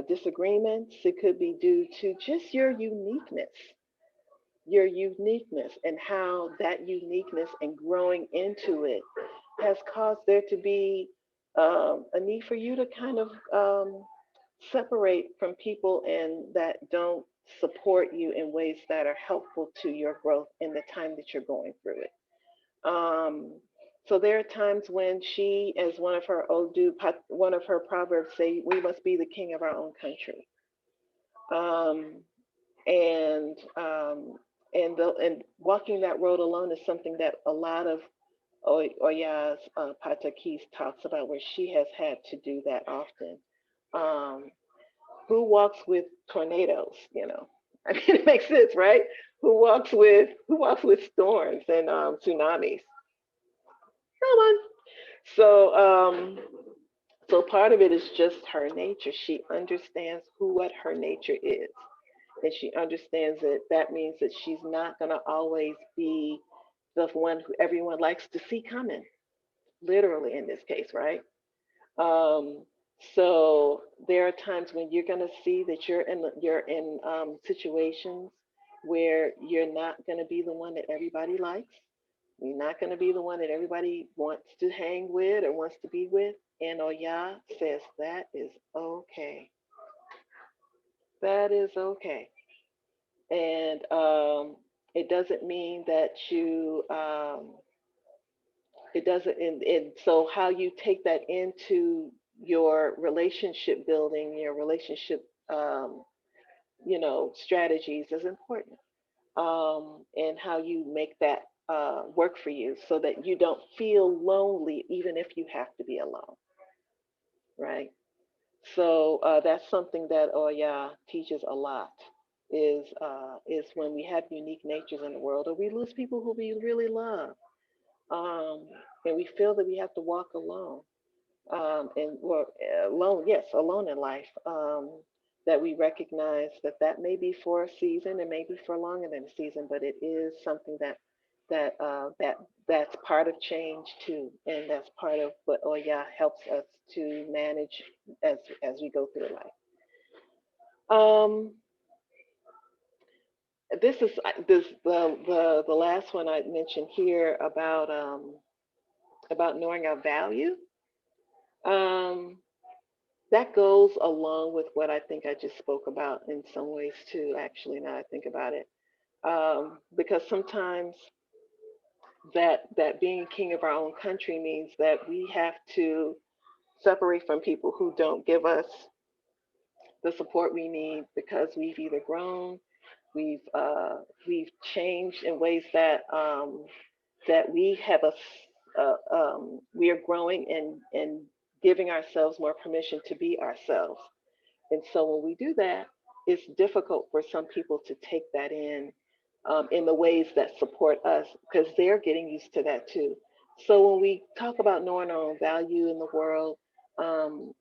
disagreements. It could be due to just your uniqueness. your uniqueness and how that uniqueness and growing into it has caused there to be a need for you to kind of separate from people and that don't support you in ways that are helpful to your growth in the time that you're going through it. Um, so there are times when she, as one of her proverbs say, we must be the king of our own country. Um, and and walking that road alone is something that a lot of Oya's Patakis talks about, where she has had to do that often. Um, who walks with tornadoes? I mean, it makes sense, right? Who walks with storms and tsunamis? Come on. So part of it is just her nature. She understands what her nature is, and she understands that that means that she's not going to always be the one who everyone likes to see coming, literally in this case, right? Um, so there are times when you're going to see that you're in situations where you're not going to be the one that everybody likes. You're not going to be the one that everybody wants to hang with or wants to be with. And Oya says that is okay. That is okay. And it doesn't mean that it doesn't, and so how you take that into your relationship building, your relationship, um, strategies is important. And how you make that work for you so that you don't feel lonely, even if you have to be alone, right? So that's something that Oya teaches a lot. Is when we have unique natures in the world, or we lose people who we really love, um, and we feel that we have to walk alone, and well, alone, yes, alone in life. That we recognize that that may be for a season and maybe for longer than a season, but it is something that's part of change too, and that's part of what Oya helps us to manage as we go through life. Um, this is this the last one I mentioned here about knowing our value. Um, that goes along with what I think I just spoke about in some ways too. Actually, now I think about it, because sometimes that being king of our own country means that we have to separate from people who don't give us the support we need because we've either grown, we've uh, we've changed in ways that we are growing and giving ourselves more permission to be ourselves. And so when we do that, it's difficult for some people to take that in the ways that support us because they're getting used to that too. So when we talk about knowing our own value in the world, um,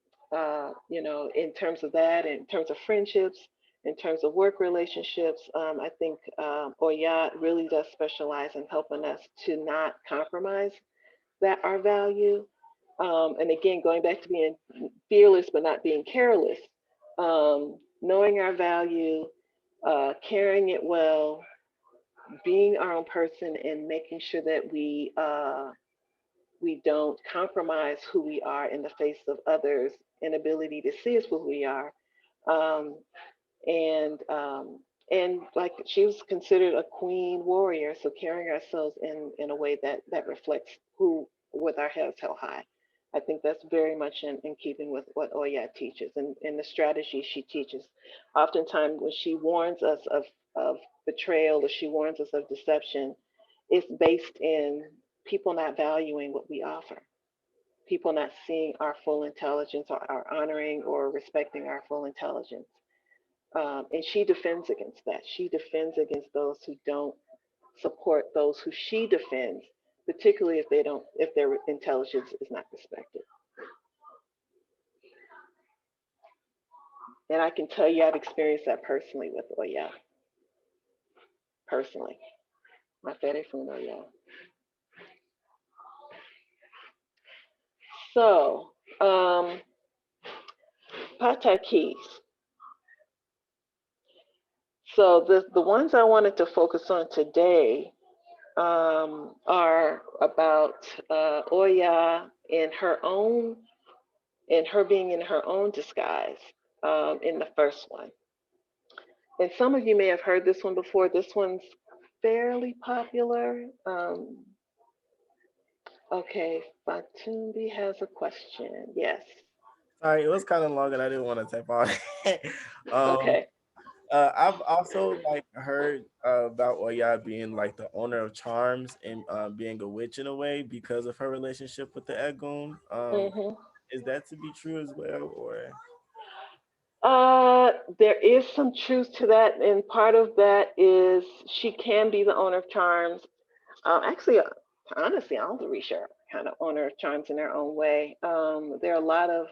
in terms of that, in terms of friendships, in terms of work relationships, I think Oyat really does specialize in helping us to not compromise that our value. And again, going back to being fearless but not being careless, knowing our value, carrying it well, being our own person, and making sure that we don't compromise who we are in the face of others' inability to see us for who we are. Um, and like she was considered a queen warrior, so carrying ourselves in a way that reflects who, with our heads held high. I think that's very much in keeping with what Oya teaches and the strategy she teaches. Oftentimes when she warns us of betrayal, or she warns us of deception, it's based in people not valuing what we offer, people not seeing our full intelligence, or honoring or respecting our full intelligence. And she defends against that. She defends against those who don't support those who she defends, particularly if their intelligence is not respected. And I can tell you, I've experienced that personally with Oya. Personally, my from Oya. So, Patakis. So the ones I wanted to focus on today are about Oya in her being in her own disguise in the first one. And some of you may have heard this one before. This one's fairly popular. Okay, Fatumbi has a question. Yes. Sorry, it was kind of long and I didn't want to type on it. um, Okay. I've also like heard about Oya being like the owner of charms and being a witch in a way because of her relationship with the Egun. hmm Is that to be true as well, or there is some truth to that, and part of that is she can be the owner of charms. Actually, honestly, all the Orisha are kind of owner of charms in their own way. There are a lot of,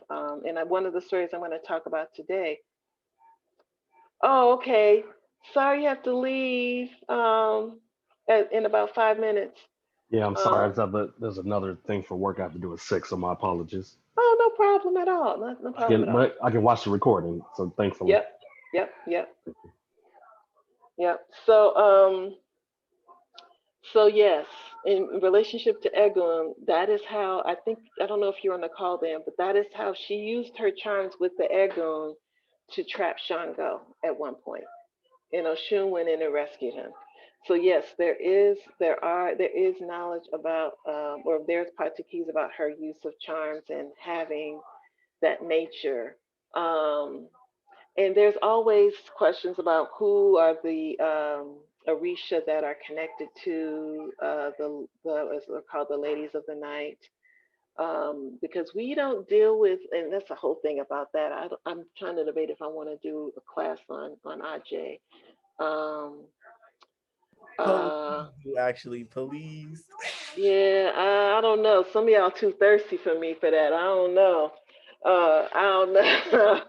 one of the stories I'm going to talk about today. Oh, okay. Sorry, you have to leave in about 5 minutes. Yeah, I'm sorry. I Um, just have there's another thing for work I have to do at 6, so my apologies. oh, no problem at all. No I problem at can, all. but I can watch the recording. So thankfully, Yep, yep, yep. So yes, in relationship to Egun, that is how I think. I don't know if you're on the call then, but that is how she used her charms with the Egun to trap Shango at one point. Shun went in and rescued him. So yes, there is knowledge about, or there's Patakis about her use of charms and having that nature. Um, and there's always questions about who are the Orisha that are connected to as they're called, the ladies of the night. Because we don't deal with, and that's the whole thing about that. I'm trying to debate if I want to do a class on Aj. Um, please uh, do actually, please? yeah, I don't know. Some of y'all too thirsty for me for that. I don't know. I don't know.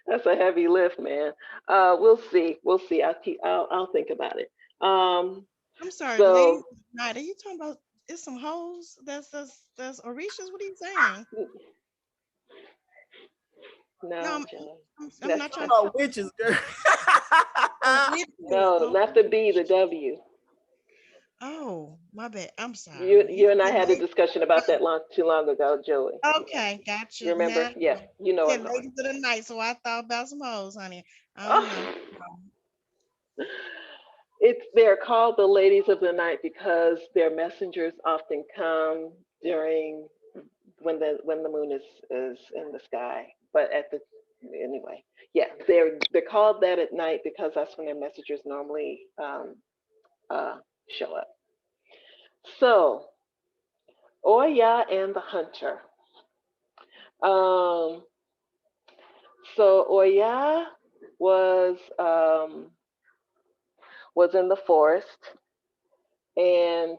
That's a heavy lift, man. We'll see. We'll see. I'll think about it. Um, I'm sorry, ladies so night. Are you talking about it's some hoes? That's Orishas? What are you saying? No, no, Joe. I'm That's not trying to Oh, talk. witches, girl. Oh, witches. no, Oh, not the B, the W. oh, my bad. I'm You sorry. You you and I said had a ladies. discussion about that too long ago, Joey. Okay, You gotcha. remember? Now Yeah, you know where said I'm going. ladies of the night, so I thought about some hoes, honey. Oh no. Oh, they're called the ladies of the night because their messengers often come during when the moon is in the sky. But at the anyway, yeah, they're called that at night because that's when their messengers normally uh, show up. So Oya and the hunter. Um, so Oya was was in the forest, and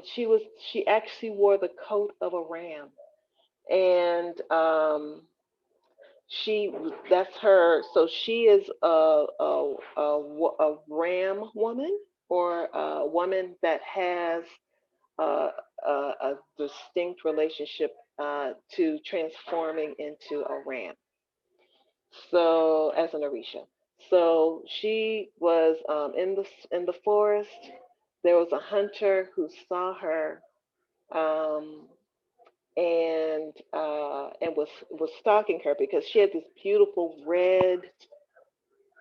she actually wore the coat of a ram, and she that's her. So she is a ram woman, or a woman that has uh, a distinct relationship to transforming into a ram. So as an Orisha, so she was in the forest. There was a hunter who saw her, um, and was stalking her because she had this beautiful red,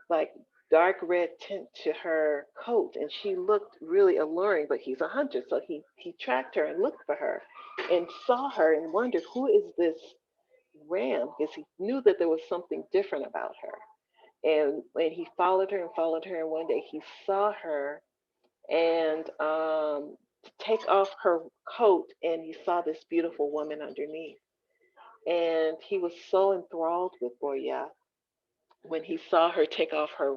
like dark red tint to her coat, and she looked really alluring. But he's a hunter, so he tracked her and looked for her, and saw her and wondered who is this ram, because he knew that there was something different about her. And he followed her and followed her, and one day he saw her and take off her coat, and he saw this beautiful woman underneath, and he was so enthralled with Boya when he saw her take off her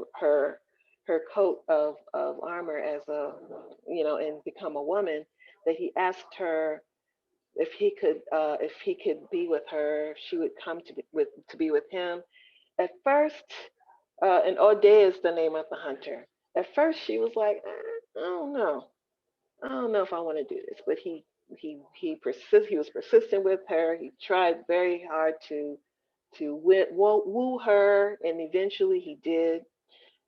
coat of armor as a and become a woman, that he asked her if he could be with her, if she would come to be with him. At first, and Ode is the name of the hunter. At first, she was like, I don't know. I don't know if I want to do this. But he was persistent with her. He tried very hard to woo her, and eventually he did.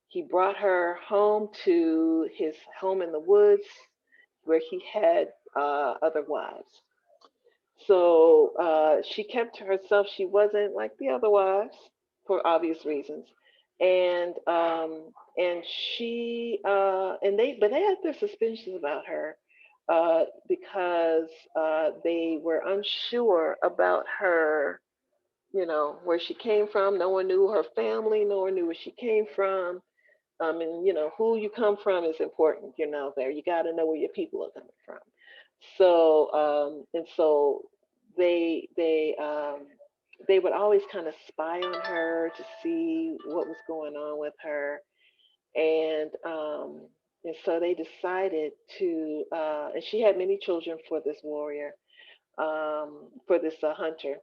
He brought her home to his home in the woods where he had other wives. So she kept to herself. She wasn't like the other wives for obvious reasons, and she and they but they had their suspicions about her because they were unsure about her. You know where she came from. No one knew her family. No one knew where she came from. And who you come from is important. There you got to know where your people are coming from. So and so they would always kind of spy on her to see what was going on with her, and so they decided to. And she had many children for this warrior, for this hunter,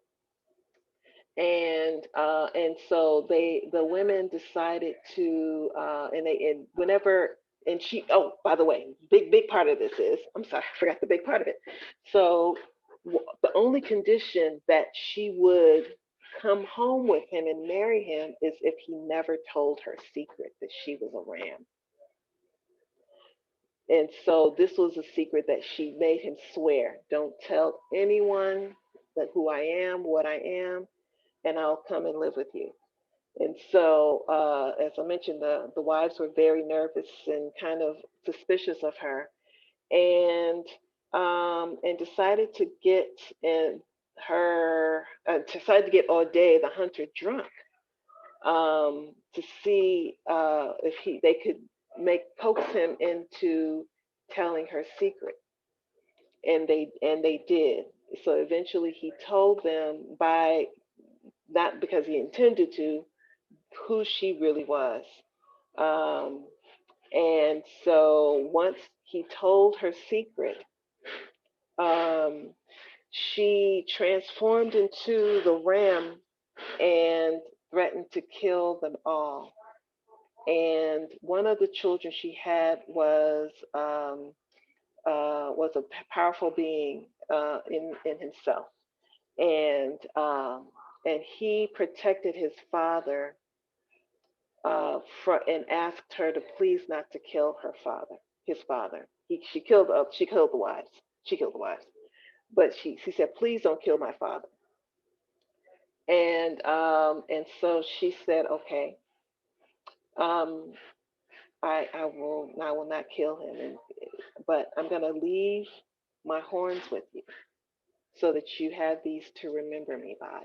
and so the women decided to and whenever and she by the way, big part of this is, I'm sorry, I forgot the big part of it. So the only condition that she would come home with him and marry him is if he never told her secret that she was a ram. And so this was a secret that she made him swear, don't tell anyone that who I am, what I am, and I'll come and live with you. And so, as I mentioned, the wives were very nervous and kind of suspicious of her, and decided to get in decided to get Audet, the hunter, drunk, to see if they could make coax him into telling her secret, and they did. So eventually, he told them by not because he intended to, who she really was. Um, and so once he told her secret, um, she transformed into the ram and threatened to kill them all. And one of the children she had was a powerful being in himself, and he protected his father and asked her to please not to kill her father, his father. She killed the wives. She killed the wives, but she said, please don't kill my father. And so she said, okay, um, I will not kill him, but I'm gonna leave my horns with you so that you have these to remember me by.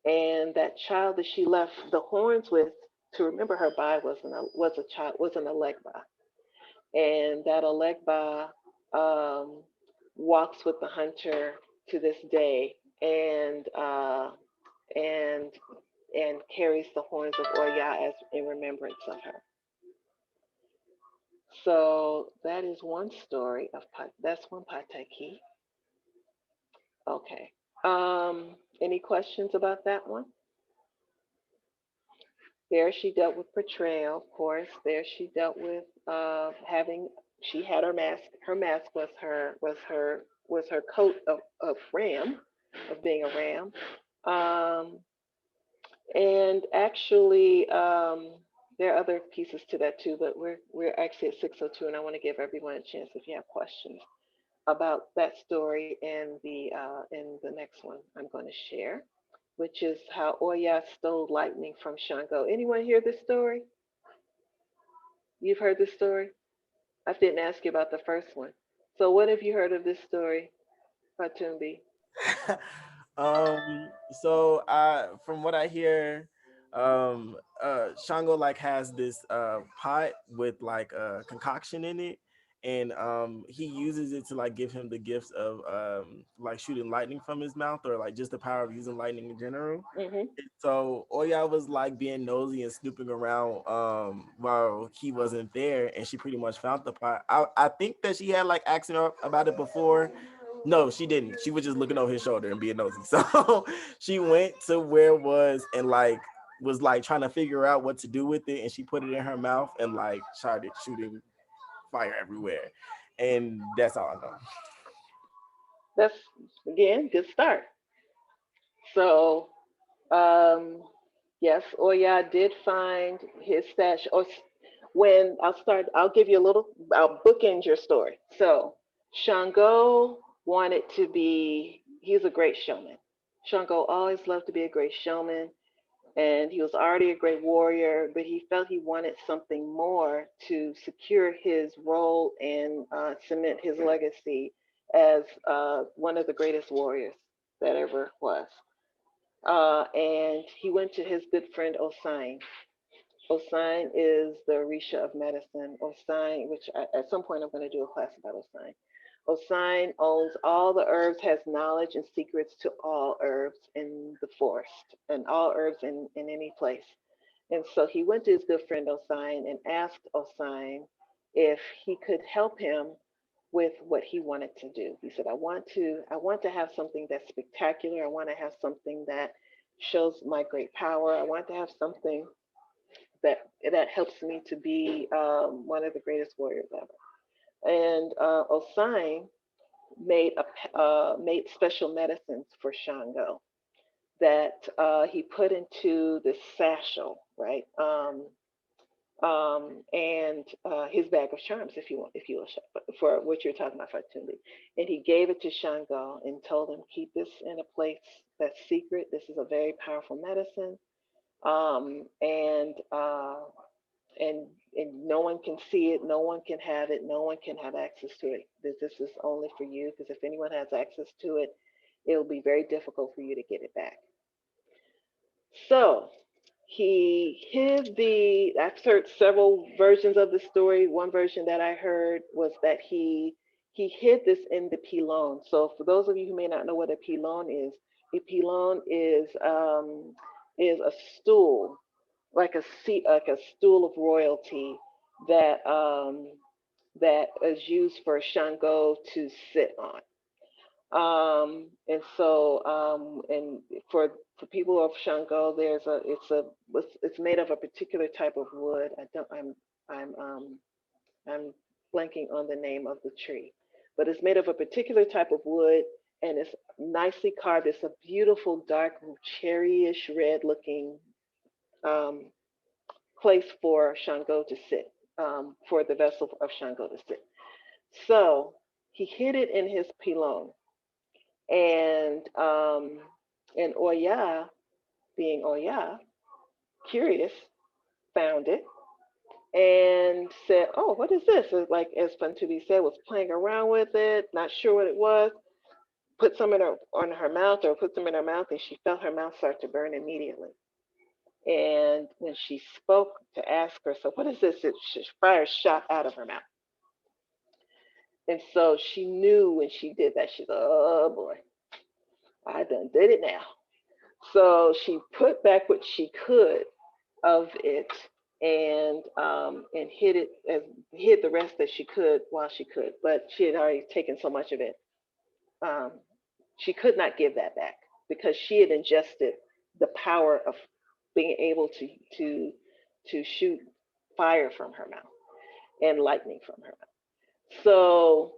And that child that she left the horns with to remember her by was an Alegba, and that Alegba walks with the hunter to this day, and and carries the horns of Oya as in remembrance of her. So that is one story of that's one Pateki. Okay. Any questions about that one? There she dealt with betrayal, of course. There she dealt with having. She had her mask. Her mask was her coat of ram, of being a ram. Um, and actually, there are other pieces to that too. But we're actually at 6:02, and I want to give everyone a chance if you have questions about that story and the next one I'm going to share, which is how Oya stole lightning from Shango. Anyone hear this story? You've heard this story? I didn't ask you about the first one. So what have you heard of this story, Patumbi? So from what I hear, Shango like has this pot with like a concoction in it, and he uses it to like give him the gifts of like shooting lightning from his mouth, or like just the power of using lightning in general. Mm-hmm. So Oya was like being nosy and snooping around while he wasn't there, and she pretty much found the pot. I think that she had like asked him about it before. No, she didn't. She was just looking over his shoulder and being nosy. So she went to where it was and like was like trying to figure out what to do with it, and she put it in her mouth and like started shooting fire everywhere. And that's all I know. That's again good start. So um, Yes, Oya did find his stash. When I'll give you a little, I'll bookend your story. So, Shango wanted to be, he's a great showman. Shango always loved to be a great showman, and he was already a great warrior, but he felt he wanted something more to secure his role and cement his legacy as one of the greatest warriors that ever was. And he went to his good friend Osine. Osine is the Orisha of medicine. Osine, which at some point I'm going to do a class about Osine. Osine owns all the herbs, has knowledge and secrets to all herbs in the forest and all herbs in any place. And so he went to his good friend Osine and asked Osine if he could help him with what he wanted to do. He said, I want to have something that's spectacular. I want to have something that shows my great power. I want to have something that helps me to be one of the greatest warriors ever. And Osine made special medicines for Shango that he put into this satchel, right? And his bag of charms, if you want, if you will, for what you're talking about, opportunity. And he gave it to Shango and told him, keep this in a place that's secret. This is a very powerful medicine, um, and uh, and and no one can see it, no one can have it, no one can have access to it. This is only for you, because if anyone has access to it, it'll be very difficult for you to get it back. So he hid the. I've heard several versions of the story. One version that I heard was that he hid this in the pilon. So for those of you who may not know what a pilon is, a pilon is a stool, like a seat, like a stool of royalty that that is used for Shango to sit on. And for people of Shango, it's made of a particular type of wood. I'm I'm blanking on the name of the tree, but it's made of a particular type of wood, and it's nicely carved. It's a beautiful dark cherryish red looking um, place for Shango to sit, for the vessel of Shango to sit. So he hid it in his pilon, and Oya, being Oya, curious, found it and said, "Oh, what is this?" It's like, as Fantubi said, was playing around with it, not sure what it was. Put some in her on her mouth, or put some in her mouth, and she felt her mouth start to burn immediately. And when she spoke to ask her, "So what is this?" Fire shot out of her mouth, and so she knew when she did that. She's, "Oh boy, I done did it now." So she put back what she could of it, and hid it, as hid the rest that she could while she could, but she had already taken so much of it. Um, she could not give that back because she had ingested the power of being able to shoot fire from her mouth and lightning from her mouth. So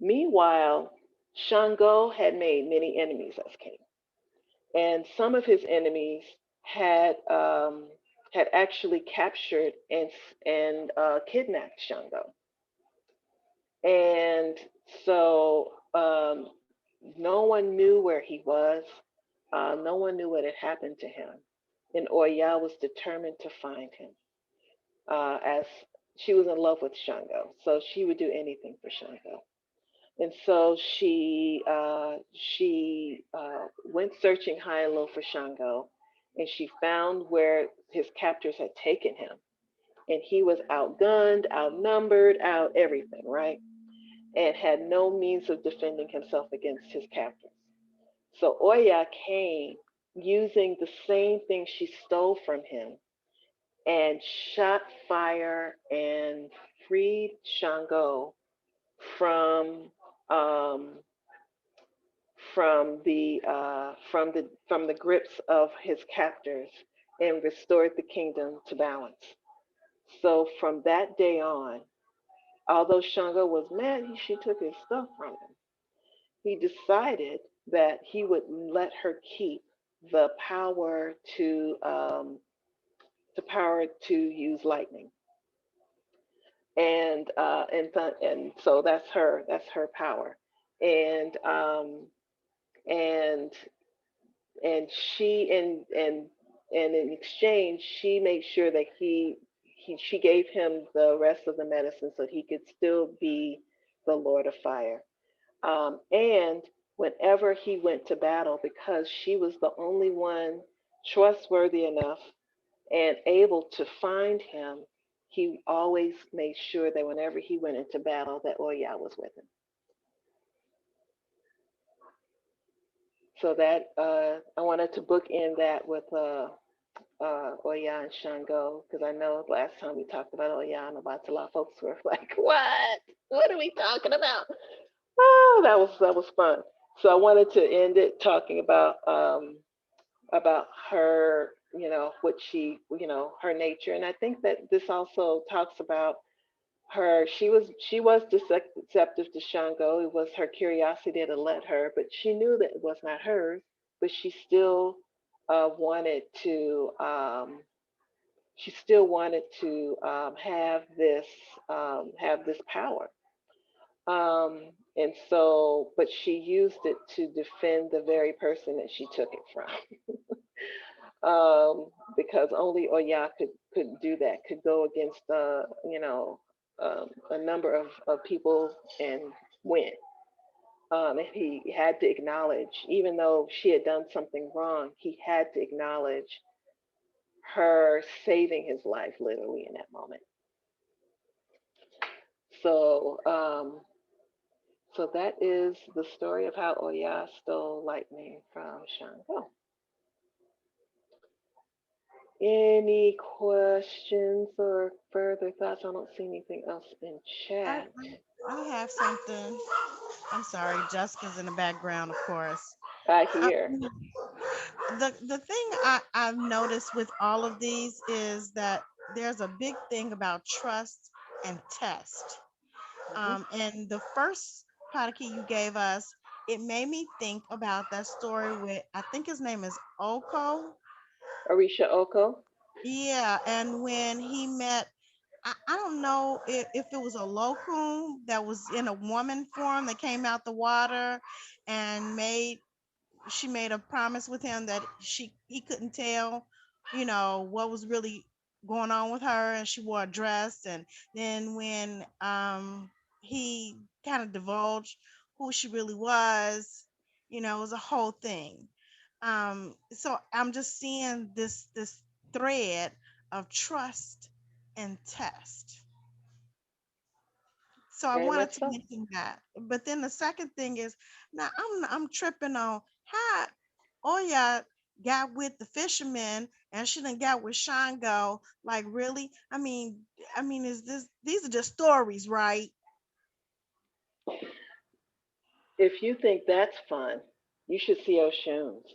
meanwhile, Shango had made many enemies as king, and some of his enemies had had actually captured and kidnapped Shango, and so no one knew where he was. No one knew what had happened to him, and Oya was determined to find him. As she was in love with Shango, so she would do anything for Shango. And so she went searching high and low for Shango, and she found where his captors had taken him, and he was outgunned, outnumbered, out everything, right, and had no means of defending himself against his captors. So Oya came using the same thing she stole from him and shot fire and freed Shango from um, from the grips of his captors and restored the kingdom to balance. So from that day on, although Shango was mad she took his stuff from him, he decided that he would let her keep the power to use lightning, and so that's her power, and and and she and in exchange she made sure that she gave him the rest of the medicine so he could still be the Lord of Fire. And whenever he went to battle, because she was the only one trustworthy enough and able to find him, he always made sure that whenever he went into battle, that Oya was with him. So that I wanted to bookend that with Oya and Shango, because I know last time we talked about Oya and Obatala, folks were like, "What? What are we talking about?" Oh, that was fun. So I wanted to end it talking about her, what her nature, and I think that this also talks about her. She was deceptive to Shango. It was her curiosity that led her, but she knew that it was not hers. But wanted to. She still wanted to have this power. And so, but she used it to defend the very person that she took it from. Because only Oya could do that, could go against a number of people and win. And he had to acknowledge, even though she had done something wrong, he had to acknowledge her saving his life literally in that moment. So, so that is the story of how Oya stole lightning from Shango. Any questions or further thoughts? I don't see anything else in I, chat. I have something. I'm sorry, Jessica's in the background, of course. I Um, hear. the thing I've noticed with all of these is that there's a big thing about trust and test. Hmm. And the first Padaki you gave us, it made me think about that story with, I think his name is Oko. Orisha Oko. Yeah, and when he met, I don't know if it was a locum that was in a woman form that came out the water and she made a promise with him that he couldn't tell, what was really going on with her, and she wore a dress. And then when he kind of divulged who she really was, it was a whole thing. So I'm just seeing this thread of trust and test. So I Very wanted much to so. mention that. But then the second thing is, now I'm tripping on how Oya got with the fisherman and she done got with Shango. Like, really? I mean, is this these are just stories, right? If you think that's fun, you should see Oshun's.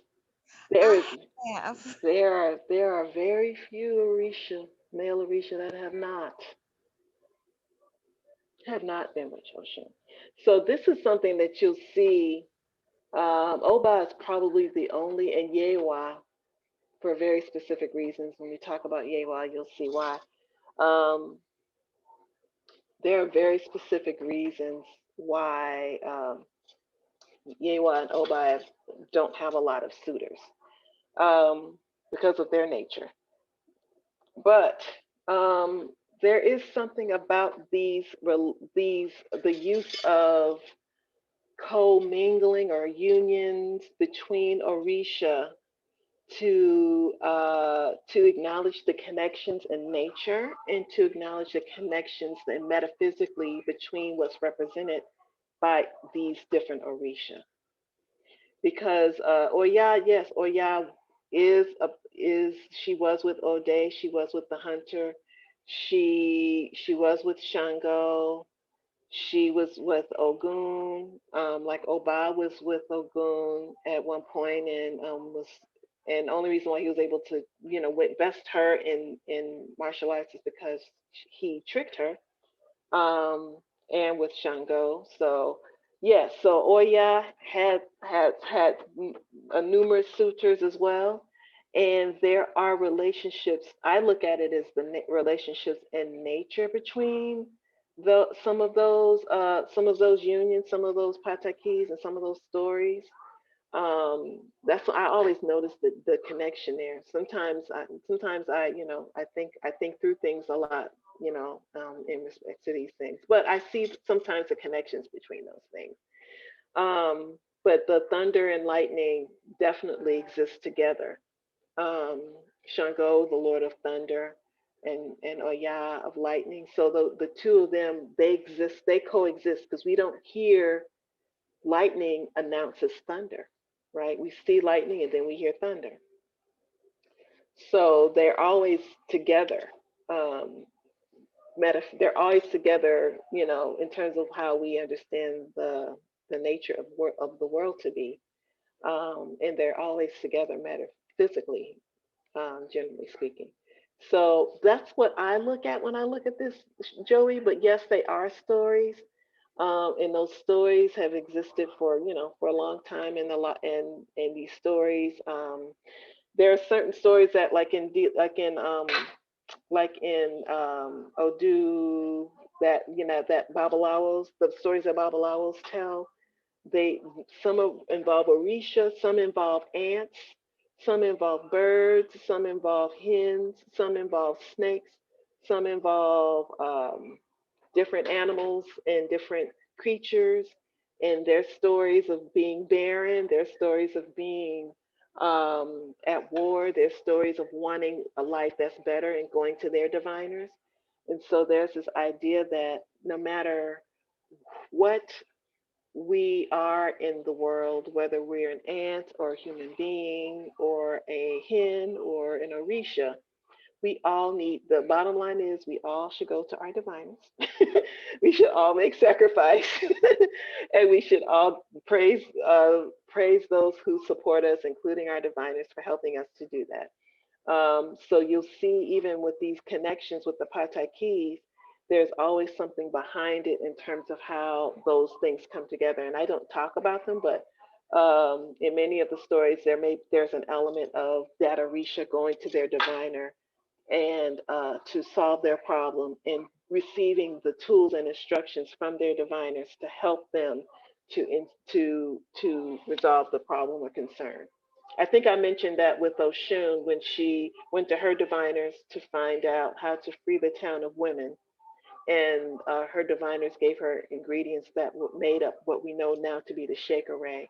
There is I have. there are very few male Orisha that have not been with Oshun. So this is something that you'll see. Oba is probably the only, and Yewa for very specific reasons. When we talk about Yewa, you'll see why. Um, there are very specific reasons why Yewa and Oba don't have a lot of suitors, because of their nature. But there is something about the use of co-mingling or unions between Orisha to acknowledge the connections in nature and to acknowledge the connections and metaphysically between what's represented by these different Orisha. Because Oya, yes, Oya is she was with Ode, she was with the hunter, she was with Shango, she was with Ogun, like Oba was with Ogun at one point, and the only reason why he was able to, invest her in martial arts is because he tricked her, and with Shango. So Yes, so Oya had numerous suitors as well, and there are relationships. I look at it as the relationships in nature between the some of those unions, some of those patakis, and some of those stories. That's what I always notice the connection there. Sometimes I think through things a lot, in respect to these things, but I see sometimes the connections between those things. But the thunder and lightning definitely exist together. um, Shango, the Lord of Thunder, and Oya of Lightning. So the two of them, they exist, they coexist, because we don't hear lightning announces thunder, right? We see lightning and then we hear thunder. So they're always together. Um, they're always together, in terms of how we understand the nature of the world to be. And they're always together metaphysically, generally speaking. So that's what I look at when I look at this, Joey. But yes, they are stories, and those stories have existed for for a long time. And a lot, and these stories, there are certain stories that, like in Odu, that that Babalawos, the stories that Babalawos tell, they involve Orisha, some involve ants, some involve birds, some involve hens, some involve snakes, some involve different animals and different creatures, and their stories of being barren, their stories of being at war, their stories of wanting a life that's better and going to their diviners. And so there's this idea that no matter what we are in the world, whether we're an ant or a human being or a hen or an Orisha, we all need, the bottom line is we all should go to our diviners. We should all make sacrifice, and we should all praise those who support us, including our diviners, for helping us to do that. So you'll see, even with these connections with the Patai keys, there's always something behind it in terms of how those things come together. And I don't talk about them, but in many of the stories, there's an element of that Orisha going to their diviner, and to solve their problem, and receiving the tools and instructions from their diviners to help them to resolve the problem or concern. I think I mentioned that with Oshun when she went to her diviners to find out how to free the town of women, and her diviners gave her ingredients that made up what we know now to be the Shaker Ray,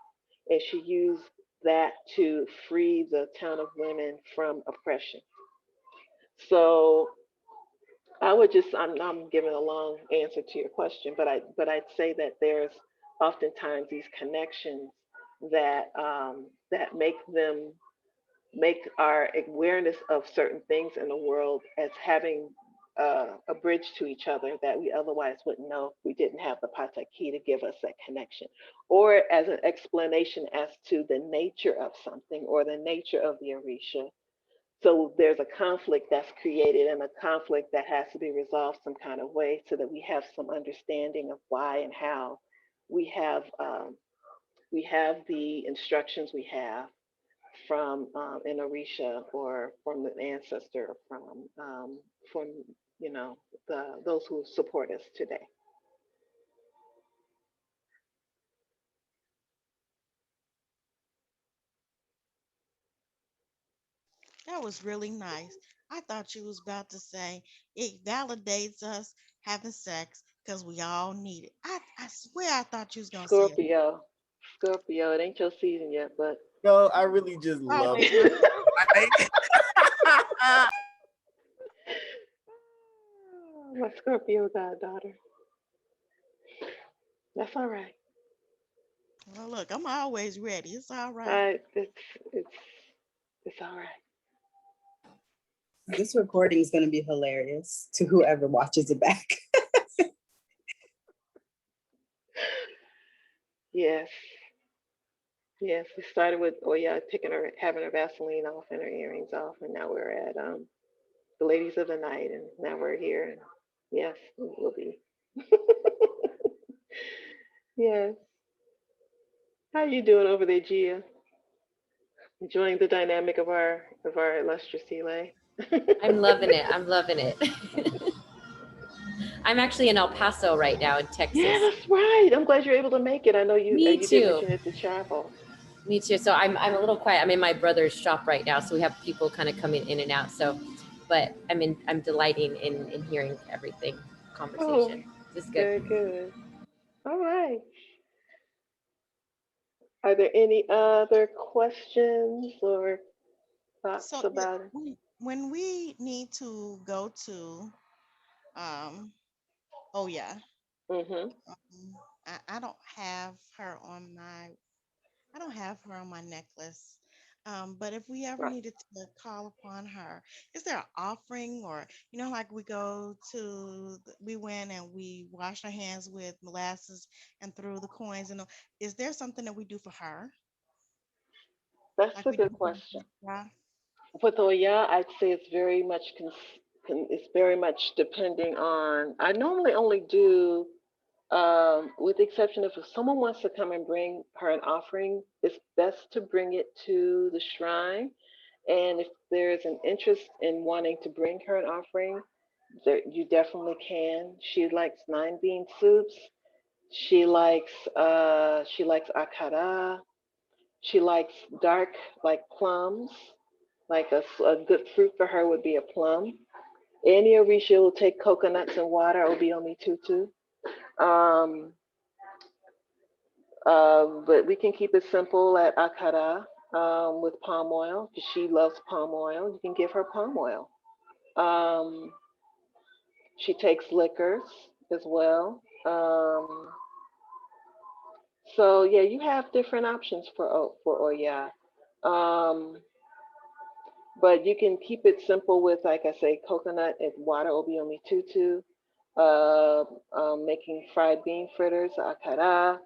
and she used that to free the town of women from oppression. So I'm giving a long answer to your question, but I'd say that there's oftentimes these connections that make our awareness of certain things in the world as having a bridge to each other that we otherwise wouldn't know if we didn't have the Pataki to give us that connection, or as an explanation as to the nature of something or the nature of the Orisha. So there's a conflict that's created, and a conflict that has to be resolved some kind of way, so that we have some understanding of why and how we have we have the instructions we have from an Orisha, or from an ancestor, from those who support us today. That was really nice. I thought you was about to say it validates us having sex because we all need it. I swear I thought you was gonna say that. Scorpio, Scorpio, it ain't your season yet, but No, I really just love Always my like my Scorpio goddaughter. That's all right. well look, I'm always ready. It's all right. I, it's it's all right. This recording is going to be hilarious to whoever watches it back. Yes, yes. We started with Oya taking her, having her Vaseline off and her earrings off, and now we're at the ladies of the night, and now we're here. And yes, we will be. Yes. How you doing over there, Gia? Enjoying the dynamic of our illustrious Ile? I'm loving it. I'm loving it. I'm actually in El Paso right now in Yeah, Texas. that's right. I'm glad you're able to make it. I know Me you did too. mention it to travel. Me too. So I'm a little quiet. I'm in my brother's shop right now, so we have people kind of coming in and out. So, but I'm delighting in hearing everything Oh, conversation. This is good. good, good. All right. Are there any other questions or thoughts So about it? when we need to go to, um, oh yeah, Mm-hmm. I don't have her on my I don't have her on my necklace. But if we ever Right. needed to call upon her, is there an offering, or like we go to, we went and we washed our hands with molasses and threw the coins, and is there something that we do for her, That's like a we do good for question. yeah? With Oya, I'd say it's very much it's very much depending on. I normally only do, with the exception of if someone wants to come and bring her an offering, it's best to bring it to the shrine. And if there's an interest in wanting to bring her an offering, there, you definitely can. She likes nine bean soups. She likes akara. She likes dark like plums. Like a good fruit for her would be a plum. Any Orisha will take coconuts and water, obi tutu. Um, but we can keep it simple at akara, with palm oil because she loves palm oil. You can give her palm oil. Um, she takes liquors as well. So yeah, you have different options for Oya. Um, but you can keep it simple with, like I say, coconut and water, obi tutu. uh, Making fried bean fritters, akara,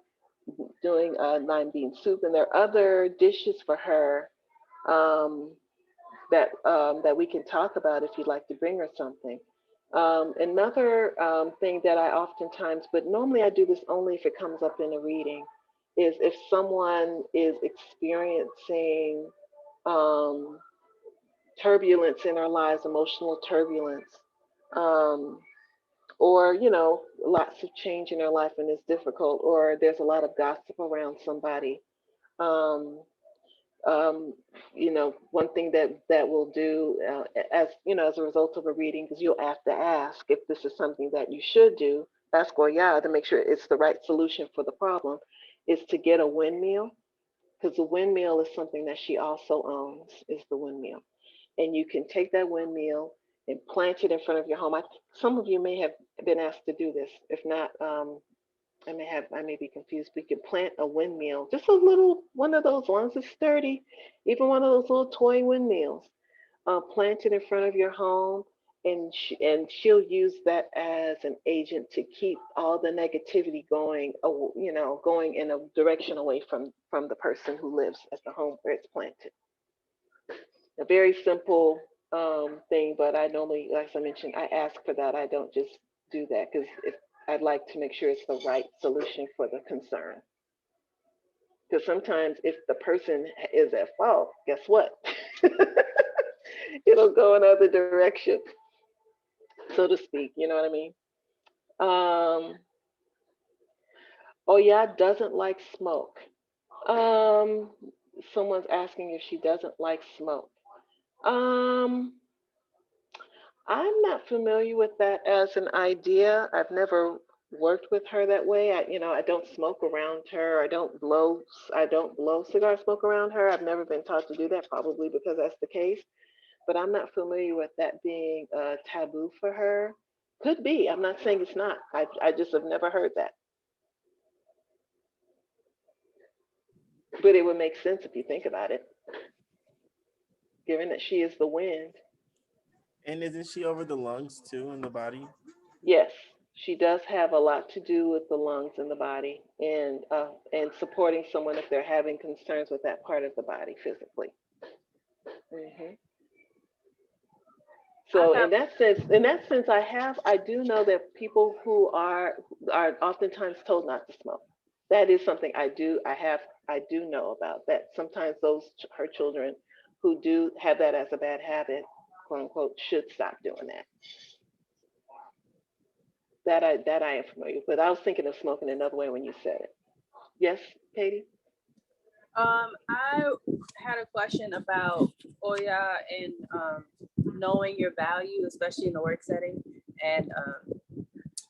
doing nine bean soup, and there are other dishes for her, um, that we can talk about if you'd like to bring her something. Another thing that I oftentimes, but normally I do this only if it comes up in a reading, is if someone is experiencing um, turbulence in our lives, emotional turbulence. Um, or lots of change in their life and it's difficult, or there's a lot of gossip around somebody. um, um, One thing that we'll do, as as a result of a reading, is you'll have to ask if this is something that you should do. Ask Goya to make sure it's the right solution for the problem, is to get a windmill, because the windmill is something that she also owns, is the windmill. And you can take that windmill and plant it in front of your home. Some of you may have been asked to do this. If not, I may be confused. We can plant a windmill, just a little one of those, as long as it's sturdy, even one of those little toy windmills. Plant it in front of your home, and she'll use that as an agent to keep all the negativity going, going in a direction away from the person who lives at the home where it's planted. A very simple thing, but I normally, like I mentioned, I ask for that. I don't just do that because if I'd like to make sure it's the right solution for the concern. Because sometimes if the person is at fault, guess what? It'll go another direction, so to speak. You know what I mean? Um, oh yeah, doesn't like smoke. Um, Someone's asking if she doesn't like smoke. Um, I'm not familiar with that as an idea. I've never worked with her that way. I don't smoke around her. I don't blow cigar smoke around her. I've never been taught to do that, probably because that's the case. But I'm not familiar with that being a taboo for her. Could be. I'm not saying it's not. I just have never heard that. But it would make sense if you think about it, given that she is the wind. And isn't she over the lungs too in the body? Yes, she does have a lot to do with the lungs and the body, and supporting someone if they're having concerns with that part of the body physically. hmm I So got in that sense, I do know that people who are oftentimes told not to smoke. That is something I do. I have I do know about that. Sometimes her children who do have that as a bad habit, quote unquote, should stop doing that. That I am familiar with. But I was thinking of smoking another way when you said it. Yes, Katie. I had a question about Oya and knowing your value, especially in the work setting and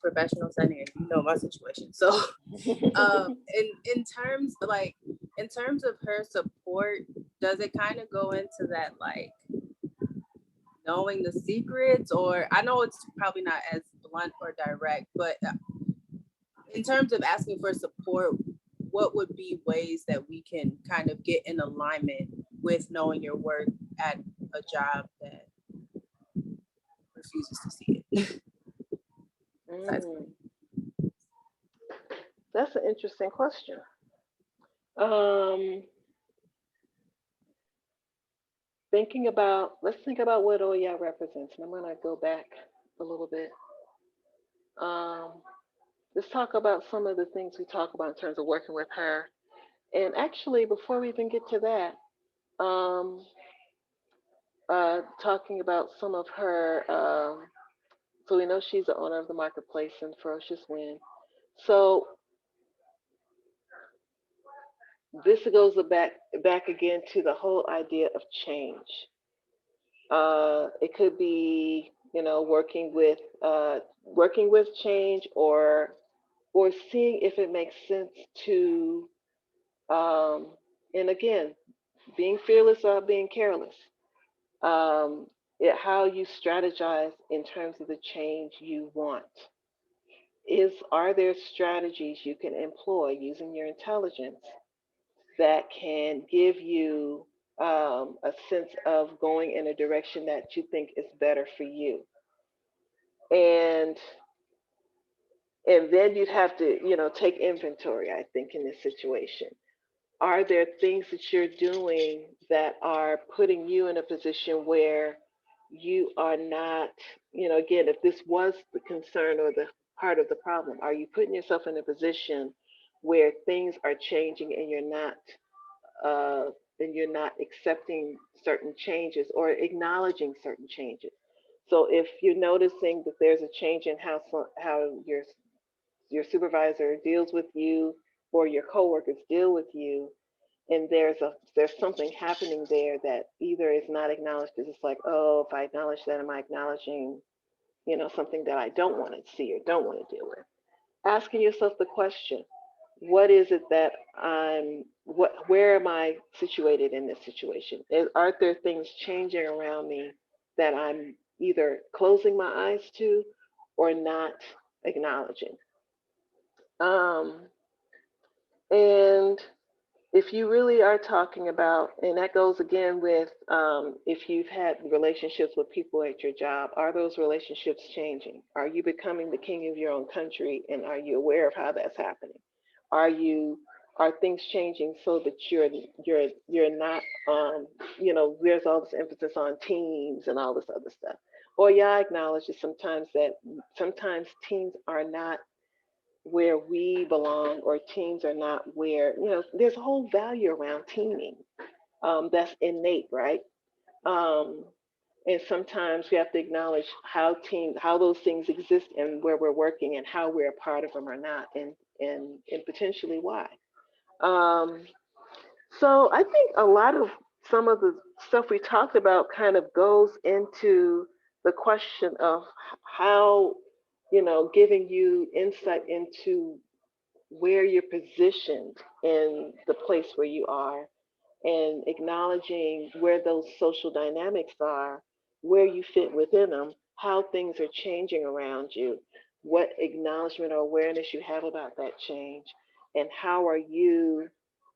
professional setting. And you know my situation. So, in terms like in terms of her support, does it kind of go into that like knowing the secrets, or I know it's probably not as blunt or direct, but in terms of asking for support, what would be ways that we can kind of get in alignment with knowing your worth at a job that refuses to see it? Mm, that's an interesting question. Um, let's think about what Oya represents. And I'm going to go back a little bit. Um, let's talk about some of the things we talk about in terms of working with her. And actually, before we even get to that, um, talking about some of her, so we know she's the owner of the marketplace and Ferocious Wind. So this goes back again to the whole idea of change. It could be, working with change, or seeing if it makes sense to, um, and again, being fearless without being careless. How you strategize in terms of the change you want. Are there strategies you can employ using your intelligence that can give you a sense of going in a direction that you think is better for you? And then you'd have to, take inventory, I think, in this situation. Are there things that you're doing that are putting you in a position where you are not, again, if this was the concern or the heart of the problem, are you putting yourself in a position where things are changing uh, and you're not accepting certain changes or acknowledging certain changes? So if you're noticing that there's a change in how your supervisor deals with you or your coworkers deal with you, and there's something happening there that either is not acknowledged, because it's like, oh, if I acknowledge that, am I acknowledging, something that I don't want to see or don't want to deal with? Asking yourself the question, what is it that where am I situated in this situation? Are there things changing around me that I'm either closing my eyes to or not acknowledging? Um, and if you really are talking about, and that goes again with, if you've had relationships with people at your job, are those relationships changing? Are you becoming the king of your own country, and are you aware of how that's happening? Are things changing so that you're not, there's all this emphasis on teams and all this other stuff? Or yeah, I acknowledge that sometimes teams are not where we belong, or teams are not where, there's a whole value around teaming, that's innate, right? um, and sometimes we have to acknowledge how those things exist and where we're working and how we're a part of them or not, and potentially why. um, so I think a lot of some of the stuff we talked about kind of goes into the question of how, giving you insight into where you're positioned in the place where you are, and acknowledging where those social dynamics are, where you fit within them, how things are changing around you, what acknowledgement or awareness you have about that change, and how are you,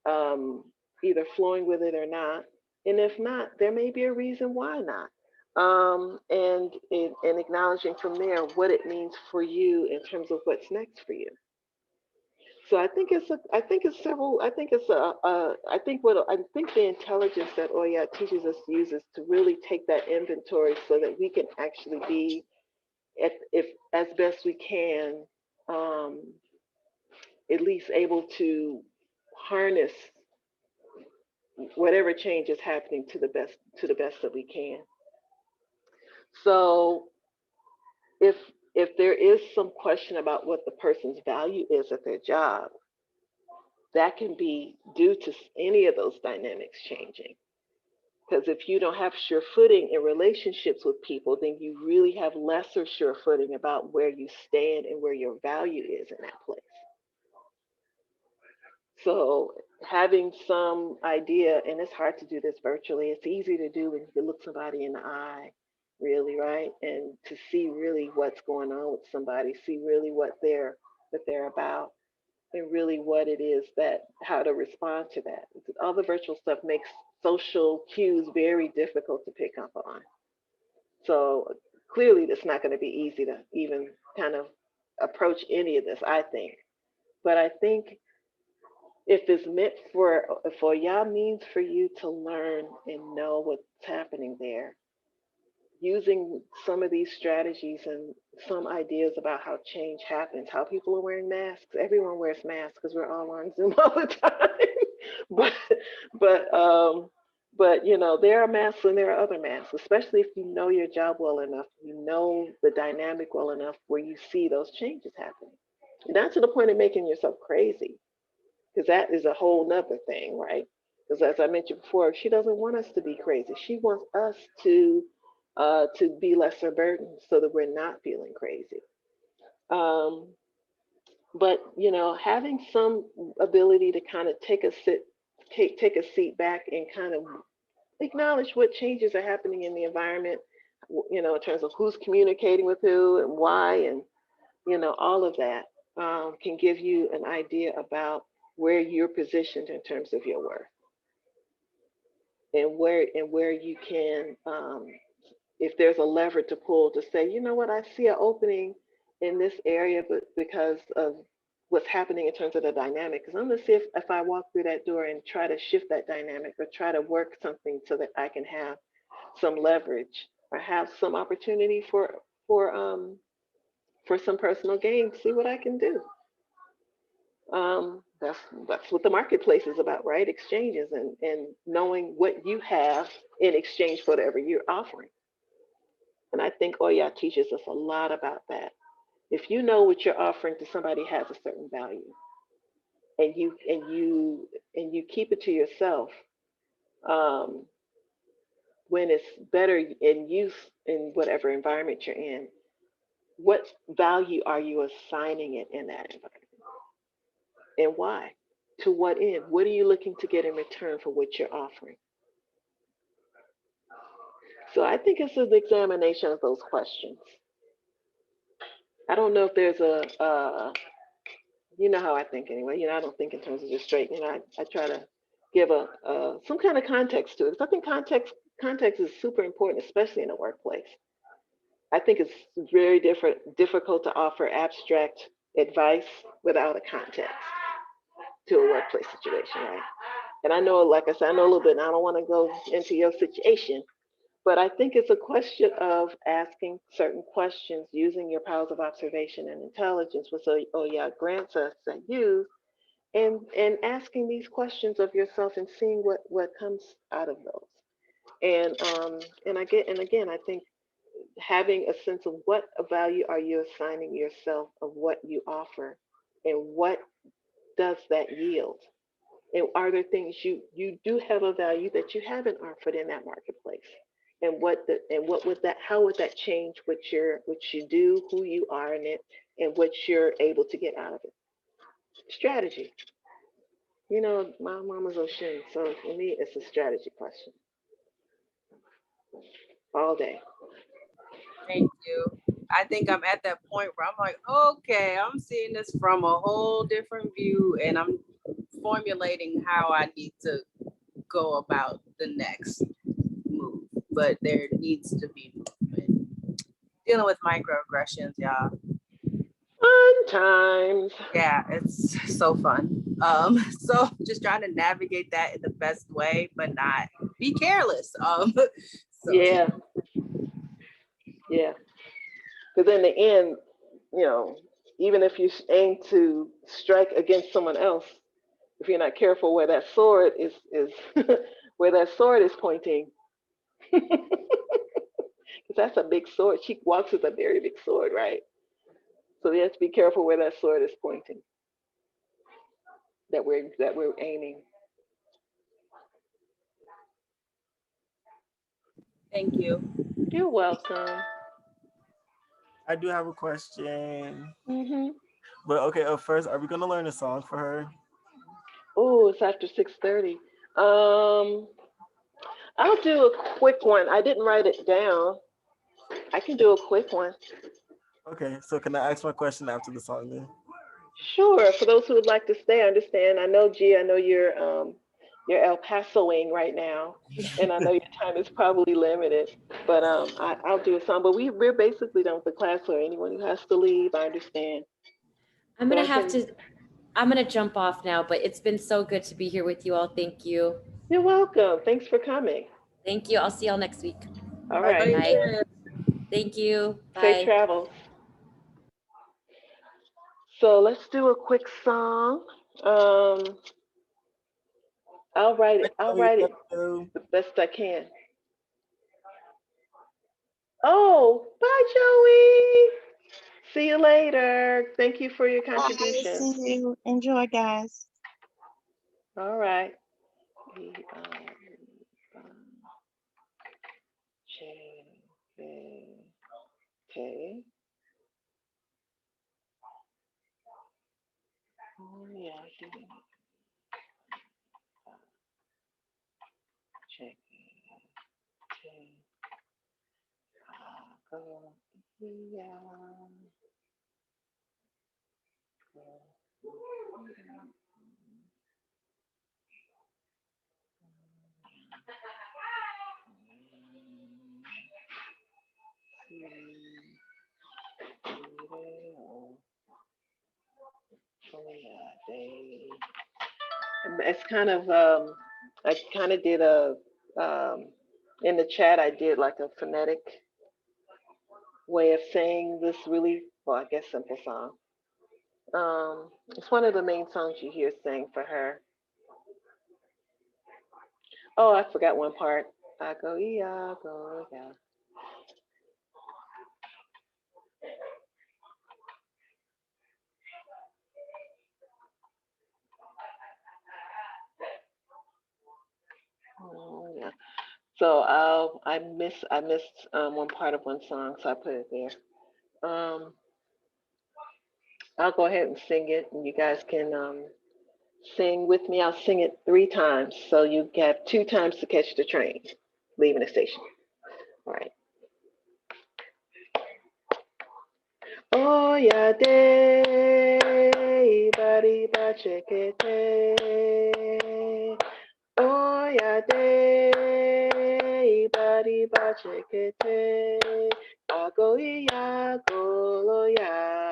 um, either flowing with it or not. And if not, there may be a reason why not. And acknowledging from there what it means for you in terms of what's next for you. So I think the intelligence that Oya teaches us to use is to really take that inventory so that we can actually be, if as best we can, um, at least able to harness whatever change is happening to the best that we can. So if there is some question about what the person's value is at their job, that can be due to any of those dynamics changing. Because if you don't have sure footing in relationships with people, then you really have lesser sure footing about where you stand and where your value is in that place. So having some idea, and it's hard to do this virtually, it's easy to do when you can look somebody in the eye, really, right? And to see really what's going on with somebody, see really what they're about, and really what it is that how to respond to that. All the virtual stuff makes social cues very difficult to pick up on. So clearly it's not going to be easy to even kind of approach any of this, I think. But I think if it's meant for y'all means for you to learn and know what's happening there, using some of these strategies and some ideas about how change happens, how people are wearing masks. Everyone wears masks because we're all on Zoom all the time. but but you know, there are masks and there are other masks, especially if you know your job well enough, you know the dynamic well enough where you see those changes happening. Not to the point of making yourself crazy, because that is a whole nother thing, right? Because as I mentioned before, she doesn't want us to be crazy. She wants us to be lesser burdened so that we're not feeling crazy. Um, but you know, having some ability to kind of take a seat back and kind of acknowledge what changes are happening in the environment. You know, in terms of who's communicating with who and why, and you know, all of that can give you an idea about where you're positioned in terms of your worth and where you can if there's a lever to pull to say, you know what, I see an opening in this area, but because of what's happening in terms of the dynamic, because I'm going to see if I walk through that door and try to shift that dynamic or try to work something so that I can have some leverage or have some opportunity for um for some personal gain, see what I can do. That's what the marketplace is about, right? Exchanges and knowing what you have in exchange for whatever you're offering. And I think Oya teaches us a lot about that. If you know what you're offering to somebody has a certain value, and you keep it to yourself, um, when it's better in use in whatever environment you're in, what value are you assigning it in that environment, and why? To what end? What are you looking to get in return for what you're offering? So I think it's an examination of those questions. I don't know if there's you know how I think anyway. You know, I don't think in terms of just straight. You know, I try to give some kind of context to it. Because I think context is super important, especially in the workplace. I think it's very difficult to offer abstract advice without a context to a workplace situation, right? And I know, like I said, I know a little bit, and I don't want to go into your situation, but I think it's a question of asking certain questions using your powers of observation and intelligence, which Oya grants us to use, and asking these questions of yourself and seeing what comes out of those. And again, I think having a sense of what value are you assigning yourself of what you offer, and what does that yield, and are there things you do have a value that you haven't offered in that marketplace, and what would that how would that change what you do, who you are in it, and what you're able to get out of it. Strategy. You know, my mama's Oshun, so for me it's a strategy question all day. Thank you. I think I'm at that point where I'm like, okay, I'm seeing this from a whole different view, and I'm formulating how I need to go about the next move. But there needs to be movement. Dealing with microaggressions, y'all. Fun times. Yeah, it's so fun. So just trying to navigate that in the best way, but not be careless. So Yeah, yeah. Because in the end, you know, even if you aim to strike against someone else, if you're not careful where that sword is where that sword is pointing, because that's a big sword. She walks with a very big sword, right? So we have to be careful where that sword is pointing, that we're aiming. Thank you. You're welcome. I do have a question. Hmm. But okay, first, are we gonna learn a song for her? Oh, it's after 6:30. Um, I'll do a quick one. I didn't write it down. I can do a quick one. Okay, so can I ask my question after the song then? Sure. For those who would like to stay, I understand. I know, G. I know you're El Pasoing right now, and I know your time is probably limited. But I'll do a song. But we're basically done with the class. So anyone who has to leave, I understand. I'm But gonna I have can. to. I'm gonna jump off now, but it's been so good to be here with you all. Thank you. You're welcome. Thanks for coming. Thank you. I'll see y'all next week. All Bye, right. Bye. Yeah. Thank you. Safe Bye. travels. So let's do a quick song. Um, I'll write it. I'll Joey. write Love it you. the best I can. Oh, bye, Joey. See you later. Thank you for your Bye. contribution. See you. Enjoy, guys. All right. E, J, K. Oh yeah, J, K, go, yeah, it's kind of I kind of did a in the chat I did like a phonetic way of saying this really well I guess simple song. It's one of the main songs you hear sang for her. Oh, I forgot one part. I go yeah, go yeah. Oh yeah. So I missed one part of one song, so I put it there. I'll go ahead and sing it, and you guys can sing with me. I'll sing it 3 times, so you have 2 times to catch the train leaving the station. All right. Oh yeah, day, body ba chekete. Oh yeah, day, body ba chekete. Ago ya, go lo ya.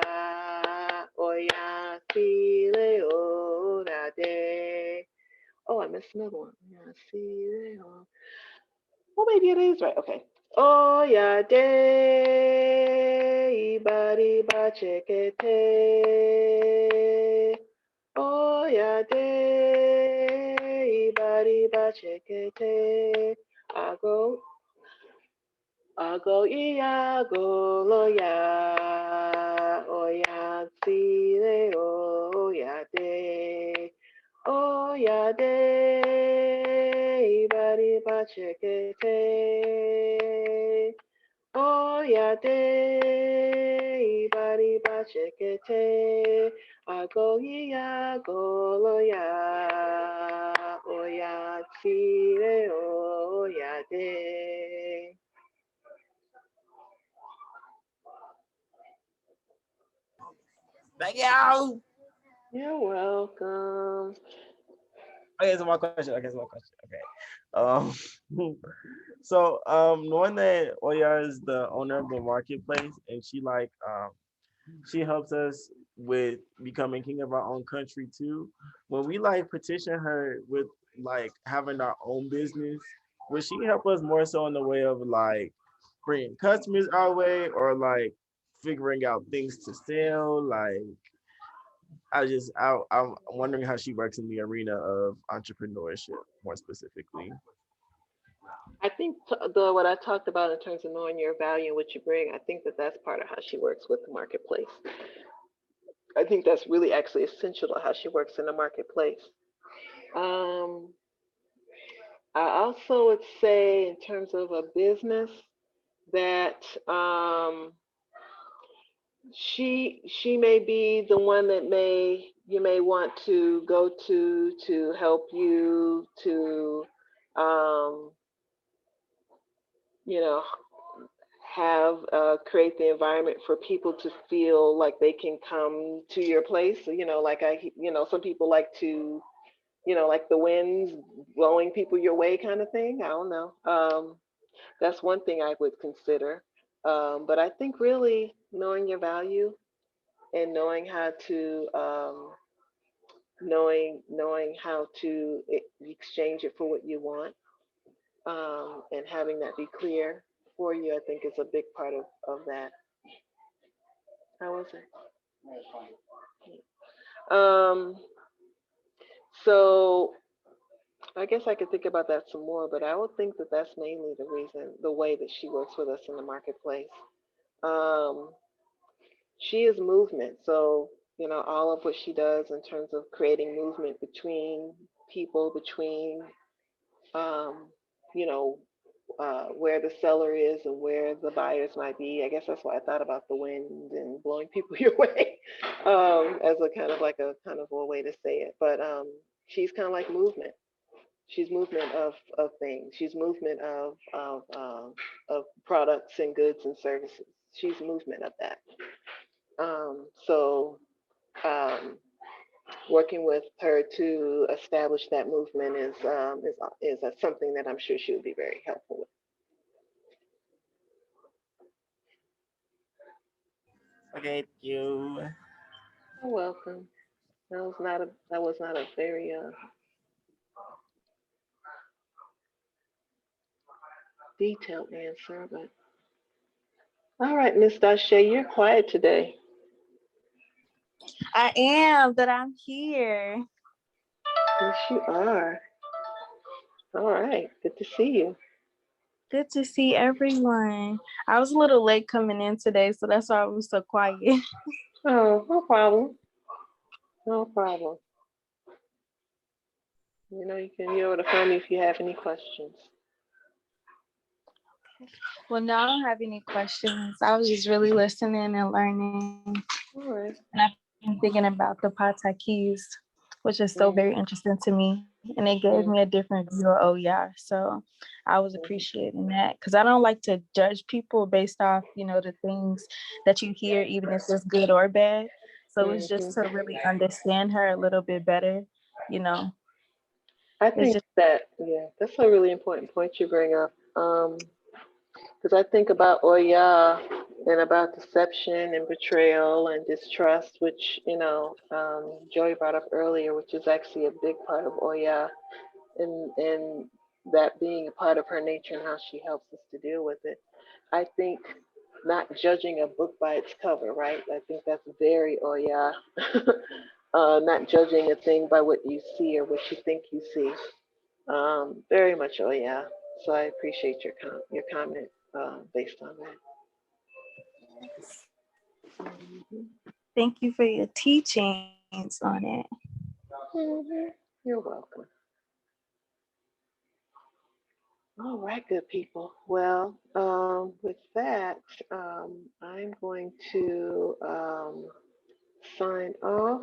Oh yeah, feel oh that day. Oh, I missed another one. Yeah, see. Well, maybe it is right. Okay. Oh yeah, day, body ba chekete. Oh yeah, day, body ba chekete. I go, iya, go, lo ya. Oh yeah, see, oh yeah, day. Oh yeah, day, body ba chekete. Oh yeah, day, body ba chekete. I go ya, go lo ya. Oh yeah, see, oh yeah, day. Thank you. You're welcome. Okay, so my question. Okay, so my question. Okay. So knowing that Oya is the owner of the marketplace and she helps us with becoming king of our own country too. When we like petition her with like having our own business, would she help us more so in the way of like bringing customers our way or like figuring out things to sell? Like I'm wondering how she works in the arena of entrepreneurship more specifically. I think the what I talked about in terms of knowing your value and what you bring, I think that that's part of how she works with the marketplace. I think that's really actually essential to how she works in the marketplace. Um, I also would say, in terms of a business, that she may be the one that you may want to go to help you to um, you know have create the environment for people to feel like they can come to your place. Like some people like to, like the winds blowing people your way kind of thing. I don't know. That's one thing I would consider. But I think really knowing your value and knowing how to exchange it for what you want, and having that be clear for you, I think is a big part of that. How was it? Um, so I guess I could think about that some more, but I would think that that's mainly the reason, the way that she works with us in the marketplace. Um, she is movement, so all of what she does in terms of creating movement between people, between um, you know, where the seller is and where the buyers might be. I guess that's why I thought about the wind and blowing people your way, as a kind of a way to say it. But she's kind of like movement. She's movement of things. She's movement of products and goods and services. She's movement of that. So um, working with her to establish that movement is something that I'm sure she would be very helpful with. Okay, thank you. You're welcome. That was not a very detailed answer, but all right, Miss Dashe, you're quiet today. I am, but I'm here. Yes, you are. All right, good to see you. Good to see everyone. I was a little late coming in today, so that's why I was so quiet. Oh, no problem. No problem. You can be able to find me if you have any questions. Well, no, I don't have any questions. I was just really listening and learning. All right. And I've been thinking about the Patakis, which is so very Mm-hmm. interesting to me. And it gave me a different view of, oh, yeah. So I was appreciating that because I don't like to judge people based off, the things that you hear, even if it's good or bad. So it's just to Mm-hmm. really understand her a little bit better, you know. I It's think just, that, yeah, that's a really important point you bring up. Because I think about Oya and about deception and betrayal and distrust, which, Joy brought up earlier, which is actually a big part of Oya, and that being a part of her nature and how she helps us to deal with it. I think not judging a book by its cover, right? I think that's very Oya. Not judging a thing by what you see or what you think you see. Very much Oya. So I appreciate your comment based on that. Hmm. thank you for your teachings on it. Hmm. You're welcome. All right, good people. Well, with that, I'm going to sign off,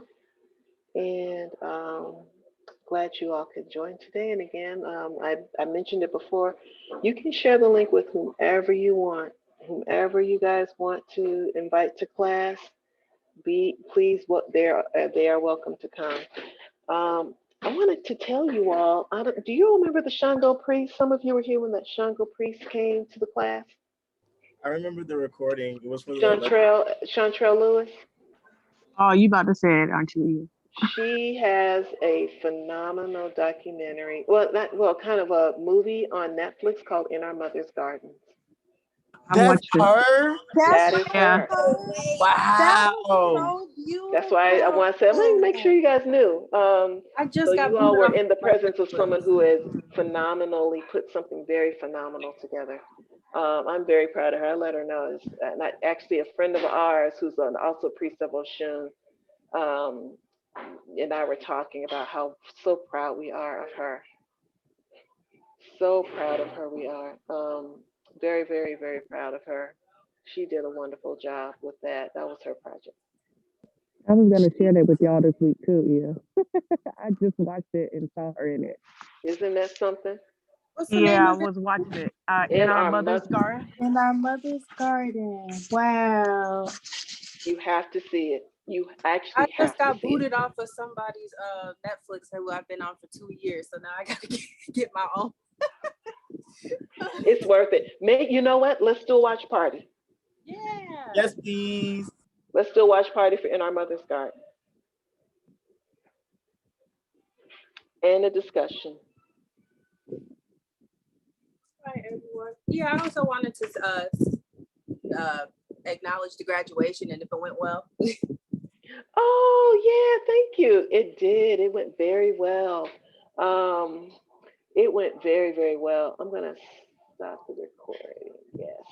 and glad you all could join today. And again, I mentioned it before. You can share the link with whomever you want, whomever you guys want to invite to class. Be please, what they are welcome to come. I wanted to tell you all. Do you remember the Shango priest? Some of you were here when that Shango priest came to the class. I remember the recording. It was for the Chantrell Lewis. Oh, you about to say it, aren't you? She has a phenomenal documentary. Well, not well, kind of a movie on Netflix called In Our Mother's Gardens. I That's watched it. her. That's That is Yeah. her. that was Wow. so That's why I beautiful. want to say, let me make sure you guys knew. I So just got you all booted were off in the my presence of Netflix. someone who has phenomenally put something very phenomenal together. I'm very proud of her. I let her know. And actually, a friend of ours who's also a priest of Oshun, um, and I were talking about how so proud we are of her. So proud of her we are. Very, very, very proud of her. She did a wonderful job with that. That was her project. I was gonna share that with y'all this week too. Yeah, I just watched it and saw her in it. Isn't that something? What's the name Yeah, I of it? was watching it. In In our our mother's mother, garden. In our mother's garden. Wow. you have to see it. You I actually just have to got see it. booted off of somebody's Netflix who I've been on for 2 years. So now I gotta get my own. It's worth it. You know what? Let's do a watch party. Yeah. Yes, please. Let's do a watch party for In Our Mother's Garden and a discussion. Hi everyone. Yeah, I also wanted to acknowledge the graduation and if it went well. Oh yeah, thank you. It did. It went very well. Um, it went very, very well. I'm gonna stop the recording. Yes.